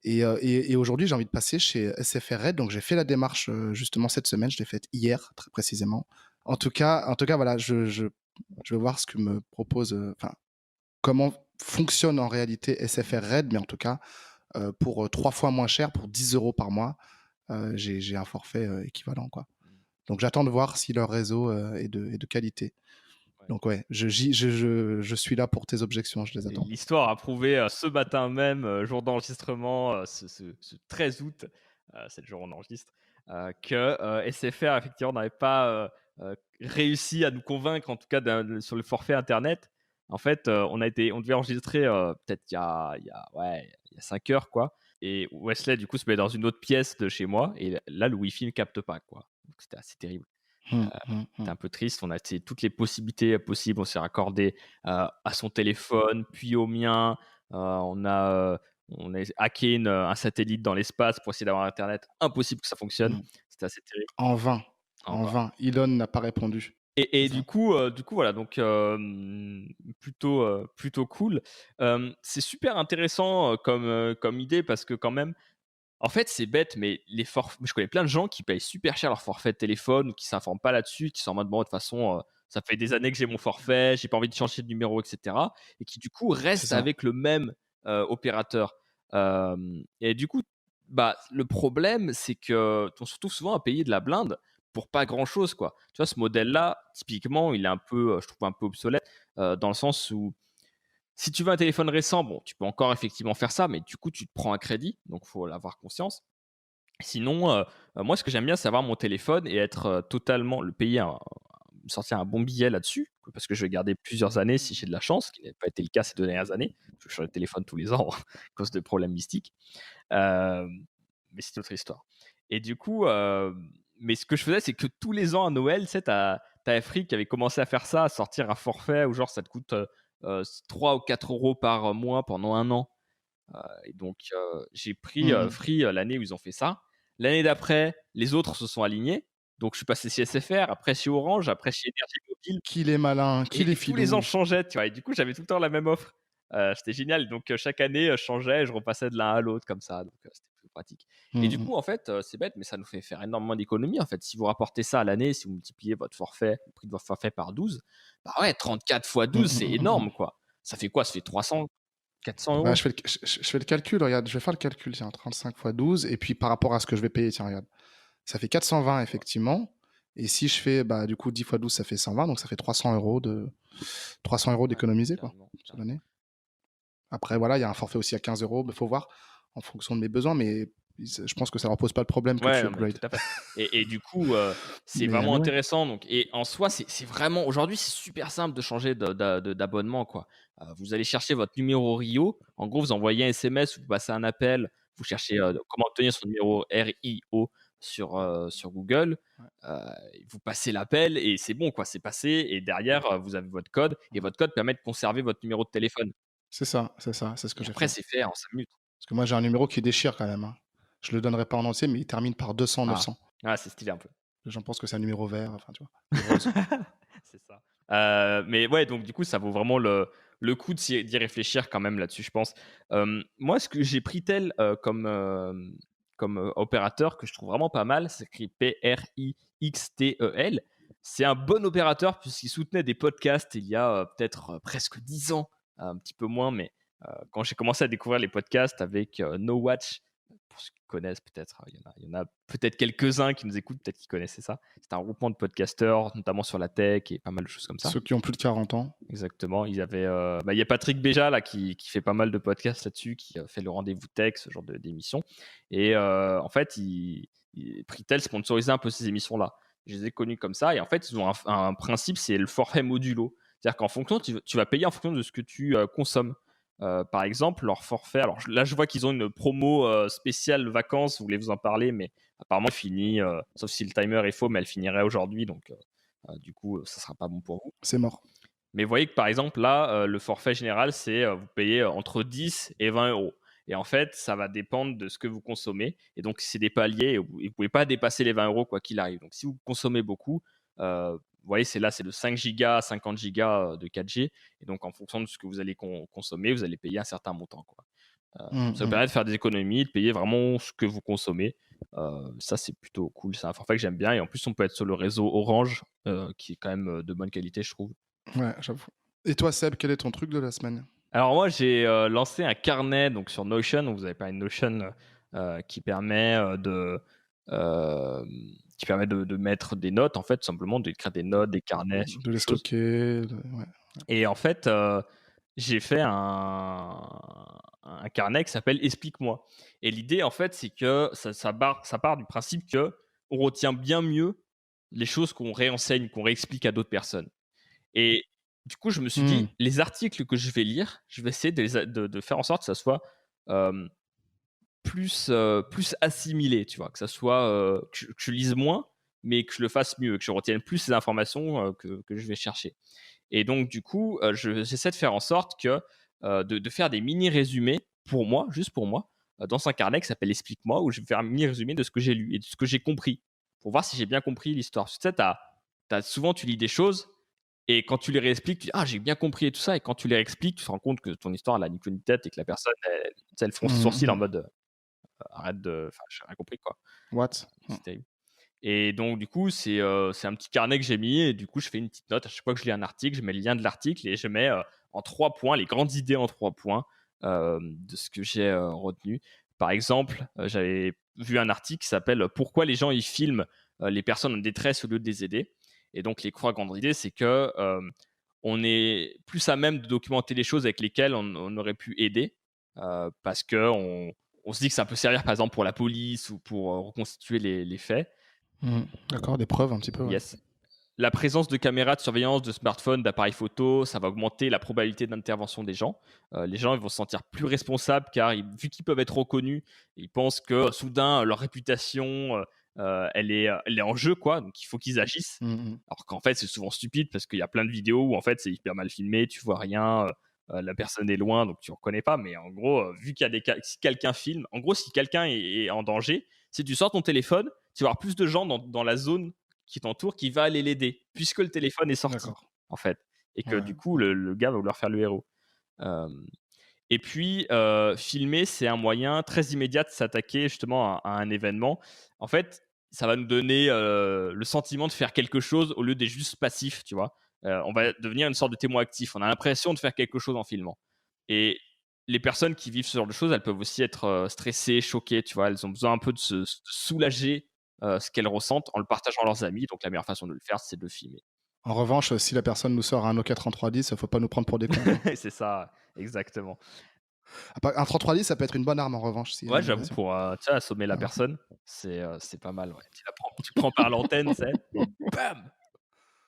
Et aujourd'hui, j'ai envie de passer chez SFR Red. Donc, j'ai fait la démarche justement cette semaine. Je l'ai faite hier, très précisément. En tout cas, voilà, je veux voir ce que me propose, comment fonctionne en réalité SFR Red. Mais en tout cas, pour 3 fois moins cher, pour 10 € par mois, j'ai un forfait équivalent, quoi. Donc, j'attends de voir si leur réseau est de qualité. Ouais. Donc, ouais, je suis là pour tes objections, je les attends. L'histoire a prouvé ce matin même, jour d'enregistrement, ce 13 août, c'est le jour où on enregistre, que SFR effectivement n'avait pas réussi à nous convaincre, en tout cas sur le forfait internet. En fait, on devait enregistrer peut-être il y a 5 heures, quoi. Et Wesley, du coup, se met dans une autre pièce de chez moi, et là, le Wi-Fi ne capte pas, quoi. Donc c'était assez terrible. C'était un peu triste. On a essayé toutes les possibilités possibles. On s'est raccordé à son téléphone, puis au mien. On a hacké un satellite dans l'espace pour essayer d'avoir Internet. Impossible que ça fonctionne. C'était assez terrible. En vain. En En vain. vain. Elon n'a pas répondu. Et C'est ça. du coup, voilà, donc plutôt cool. C'est super intéressant comme idée parce que quand même, en fait, c'est bête, mais je connais plein de gens qui payent super cher leur forfait de téléphone ou qui s'informent pas là-dessus, qui sont en mode bon, de toute façon, ça fait des années que j'ai mon forfait, j'ai pas envie de changer de numéro, etc. Et qui du coup C'est restent ça. avec le même opérateur. Et du coup, bah, le problème, c'est que on se retrouve souvent à payer de la blinde pour pas grand-chose, quoi. Tu vois, ce modèle-là, typiquement, il est un peu, je trouve un peu obsolète dans le sens où si tu veux un téléphone récent, bon, tu peux encore effectivement faire ça, mais du coup, tu te prends un crédit, donc il faut l'avoir conscience. Sinon, moi, ce que j'aime bien, c'est avoir mon téléphone et être totalement, le payer, sortir un bon billet là-dessus, parce que je vais garder plusieurs années si j'ai de la chance, ce qui n'a pas été le cas ces 2 dernières années. Je change de téléphone tous les ans à cause de problèmes mystiques. Euh, mais c'est une autre histoire. Et du coup, mais ce que je faisais, c'est que tous les ans à Noël, tu sais, t'as Free qui avait commencé à faire ça, à sortir un forfait où genre ça te coûte 3 ou 4 € par mois pendant un an. Et donc, j'ai pris Free l'année où ils ont fait ça. L'année d'après, les autres se sont alignés. Donc, je suis passé chez SFR, après chez Orange, après chez Énergie Mobile. Qu'il est malin, qu'il est Et tous les ans, filou. je changeais, tu vois. Et du coup, j'avais tout le temps la même offre. C'était génial. Donc, chaque année, je changeais et je repassais de l'un à l'autre comme ça. Donc, c'était plus pratique. Et du coup, en fait, c'est bête, mais ça nous fait faire énormément d'économies. En fait, si vous rapportez ça à l'année, si vous multipliez votre forfait, le prix de votre forfait par 12, bah ouais, 34 fois 12, c'est énorme, quoi. Ça fait quoi? Ça fait 300, 400 Bah, euros. je fais le calcul, regarde, je vais faire le calcul, tiens, 35 fois 12, et puis par rapport à ce que je vais payer, tiens, regarde, ça fait 420 effectivement, et si je fais, bah, du coup, 10 fois 12, ça fait 120, donc ça fait 300 € d'économiser, quoi, Carrément, sur l'année. Après, voilà, il y a un forfait aussi à 15 €, il faut voir en fonction de mes besoins, mais je pense que ça leur pose pas le problème que Ouais, tu non, mais upgrades. tout à fait. Et du coup, c'est Mais vraiment ouais. intéressant. Donc, et en soi, c'est vraiment aujourd'hui, c'est super simple de changer d'abonnement, quoi. Vous allez chercher votre numéro Rio. En gros, vous envoyez un SMS, vous passez un appel, vous cherchez comment obtenir son numéro RIO sur Google, Ouais. vous passez l'appel et c'est bon, quoi, c'est passé. Et derrière, vous avez votre code et votre code permet de conserver votre numéro de téléphone. C'est ça, c'est ça, c'est ce que Et j'ai après, fait. c'est fait en 5 minutes. Parce que moi, j'ai un numéro qui déchire quand même, hein. Je le donnerai pas en entier, mais il termine par 200 Ah, 900. ah c'est stylé un peu. Les gens pensent que c'est un numéro vert, enfin, tu vois? Le rose. C'est ça. Mais ouais, donc du coup, ça vaut vraiment le coup d'y réfléchir quand même là-dessus, je pense. Moi, ce que j'ai pris tel comme opérateur que je trouve vraiment pas mal, c'est écrit Prixtel. C'est un bon opérateur puisqu'il soutenait des podcasts il y a peut-être presque 10 ans, un petit peu moins, mais quand j'ai commencé à découvrir les podcasts avec No Watch, pour ceux qui connaissent peut-être, il y en a peut-être quelques-uns qui nous écoutent, peut-être qui connaissaient ça. C'est un groupement de podcasteurs, notamment sur la tech et pas mal de choses comme ça. Ceux qui ont plus de 40 ans. Exactement. Il y a Patrick Béja là, qui fait pas mal de podcasts là-dessus, qui fait le rendez-vous tech, ce genre d'émission. Et en fait, Pritel sponsorisait un peu ces émissions-là. Je les ai connus comme ça. Et en fait, ils ont un principe, c'est le forfait modulo. C'est-à-dire qu'en fonction, tu vas payer en fonction de ce que tu consommes. Par exemple, leur forfait. Alors là, je vois qu'ils ont une promo spéciale vacances. Vous voulez vous en parler, mais apparemment, elle finit, sauf si le timer est faux, mais elle finirait aujourd'hui. Donc, du coup, ça sera pas bon pour vous. C'est mort. Mais vous voyez que par exemple, là, le forfait général, c'est vous payez entre 10 et 20 euros. Et en fait, ça va dépendre de ce que vous consommez. Et donc, c'est des paliers et vous ne pouvez pas dépasser les 20 euros quoi qu'il arrive. Donc, si vous consommez beaucoup, vous voyez, c'est de 5 gigas à 50 gigas de 4G. Et donc, en fonction de ce que vous allez consommer, vous allez payer un certain montant, quoi. Ça vous permet de faire des économies, de payer vraiment ce que vous consommez. Ça, c'est plutôt cool. C'est un forfait que j'aime bien. Et en plus, on peut être sur le réseau Orange, qui est quand même de bonne qualité, je trouve. Ouais, j'avoue. Et toi, Seb, quel est ton truc de la semaine? Alors moi, j'ai lancé un carnet donc sur Notion. Donc, vous avez pas une Notion qui permet euh, de mettre des notes, en fait, simplement de créer des notes, des carnets sur De les des choses. stocker. Ouais. Et en fait, j'ai fait un carnet qui s'appelle Explique-moi. Et l'idée, en fait, c'est que ça part du principe que on retient bien mieux les choses qu'on réenseigne, qu'on réexplique à d'autres personnes. Et du coup, je me suis dit, les articles que je vais lire, je vais essayer de faire en sorte que ça soit plus assimilé, tu vois, que ça soit que je lise moins, mais que je le fasse mieux, que je retienne plus ces informations que je vais chercher. Et donc, du coup, j'essaie de faire en sorte de faire des mini-résumés pour moi, juste pour moi, dans un carnet qui s'appelle Explique-moi, où je vais faire un mini-résumé de ce que j'ai lu et de ce que j'ai compris, pour voir si j'ai bien compris l'histoire. Tu sais, souvent, tu lis des choses, et quand tu les réexpliques, tu dis «Ah, j'ai bien compris» et tout ça, et quand tu les réexpliques, tu te rends compte que ton histoire, elle a ni queue ni tête et que la personne, elle fronce les sourcils en mode «Arrête de. Enfin, j'ai rien compris, quoi». What? C'est terrible. Et donc, du coup, c'est un petit carnet que j'ai mis, et du coup, je fais une petite note. À chaque fois que je lis un article, je mets le lien de l'article et je mets en 3 points, les grandes idées en 3 points de ce que j'ai retenu. Par exemple, j'avais vu un article qui s'appelle «Pourquoi les gens ils filment les personnes en détresse au lieu de les aider». Et donc, les 3 grandes idées, c'est que on est plus à même de documenter les choses avec lesquelles on aurait pu aider, parce qu'on se dit que ça peut servir, par exemple, pour la police ou pour reconstituer les faits. D'accord, des preuves un petit peu. Ouais. Yes. La présence de caméras de surveillance, de smartphones, d'appareils photo, ça va augmenter la probabilité d'intervention des gens. Les gens ils vont se sentir plus responsables car vu qu'ils peuvent être reconnus, ils pensent que soudain leur réputation elle est en jeu, quoi. Donc il faut qu'ils agissent. Alors qu'en fait c'est souvent stupide parce qu'il y a plein de vidéos où en fait c'est hyper mal filmé, tu vois rien, la personne est loin donc tu ne reconnais pas. Mais en gros, vu qu'il y a si quelqu'un filme, en gros si quelqu'un est en danger, si tu sors ton téléphone, tu vas avoir plus de gens dans la zone qui t'entoure qui va aller l'aider, puisque le téléphone est sorti, D'accord. en fait. Et que Ouais. du coup, le gars va vouloir faire le héros. Et puis, filmer, c'est un moyen très immédiat de s'attaquer justement à un événement. En fait, ça va nous donner le sentiment de faire quelque chose au lieu d'être juste passif, tu vois. On va devenir une sorte de témoin actif. On a l'impression de faire quelque chose en filmant. Et les personnes qui vivent ce genre de choses, elles peuvent aussi être stressées, choquées, tu vois. Elles ont besoin un peu de se soulager ce qu'elles ressentent en le partageant à leurs amis. Donc, la meilleure façon de le faire, c'est de le filmer. En revanche, si la personne nous sort un Nokia 3310, il faut pas nous prendre pour des cons. C'est ça, exactement. Un 3310, ça peut être une bonne arme en revanche. Si Ouais, j'avoue, pour tu sais, assommer la personne, c'est pas mal. Ouais. Tu prends par l'antenne, tu sais, bam!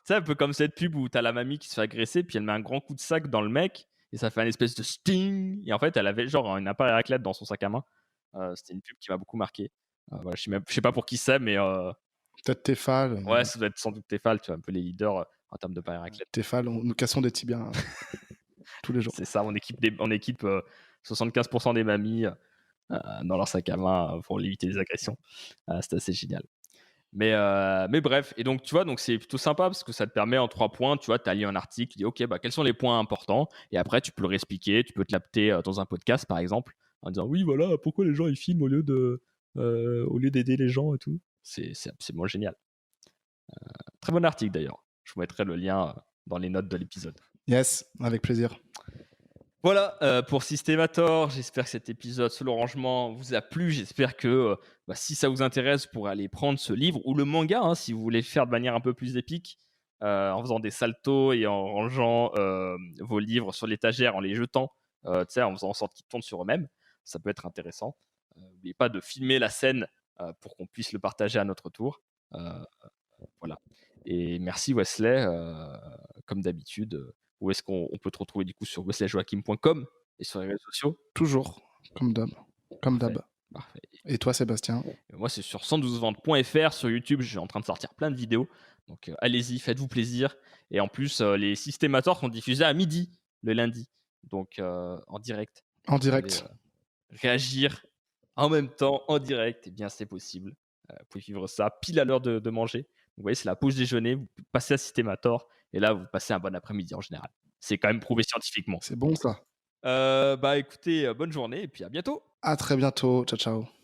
C'est un peu comme cette pub où t'as la mamie qui se fait agresser, puis elle met un grand coup de sac dans le mec, et ça fait un espèce de sting. Et en fait, elle avait genre un appareil à raclette dans son sac à main. C'était une pub qui m'a beaucoup marqué. Voilà, je sais pas pour qui c'est, mais Peut-être Tefal. ouais, ça doit être sans doute Tefal, tu vois, un peu les leaders en termes de pain et raclette. Tefal, nous cassons des tibias tous les jours. C'est ça, on équipe 75% des mamies dans leur sac à main pour limiter les agressions. C'est assez génial. Mais bref, et donc tu vois, donc c'est plutôt sympa parce que ça te permet en 3 points, tu vois, tu as lu un article, tu dis ok, bah, quels sont les points importants, et après tu peux le réexpliquer, tu peux te l'apter dans un podcast par exemple, en disant oui, voilà, pourquoi les gens ils filment au lieu d'aider les gens et tout. C'est absolument génial. Très bon article d'ailleurs. Je vous mettrai le lien dans les notes de l'épisode. Yes, avec plaisir. Voilà pour Systemator. J'espère que cet épisode sur le rangement vous a plu. J'espère que si ça vous intéresse, vous pourrez aller prendre ce livre ou le manga hein, si vous voulez faire de manière un peu plus épique en faisant des saltos et en rangeant vos livres sur l'étagère, en les jetant, en faisant en sorte qu'ils tournent sur eux-mêmes. Ça peut être intéressant. N'oubliez pas de filmer la scène pour qu'on puisse le partager à notre tour. Voilà. Et merci Wesley, comme d'habitude. Où est-ce qu'on peut te retrouver du coup sur wesleyjoachim.com et sur les réseaux sociaux? Toujours, comme d'hab. Comme d'hab. Parfait. Et toi, Sébastien? Moi, c'est sur 112ventes.fr. Sur YouTube, je suis en train de sortir plein de vidéos. Donc, allez-y, faites-vous plaisir. Et en plus, les Systémators sont diffusés à midi le lundi. Donc, en direct. En direct. Réagir en même temps, en direct, eh bien, c'est possible. Vous pouvez vivre ça pile à l'heure de manger. Donc, vous voyez, c'est la pause déjeuner. Vous passez à Systémator. Et là, vous passez un bon après-midi en général. C'est quand même prouvé scientifiquement. C'est bon ça. Écoutez, bonne journée et puis à bientôt. À très bientôt. Ciao, ciao.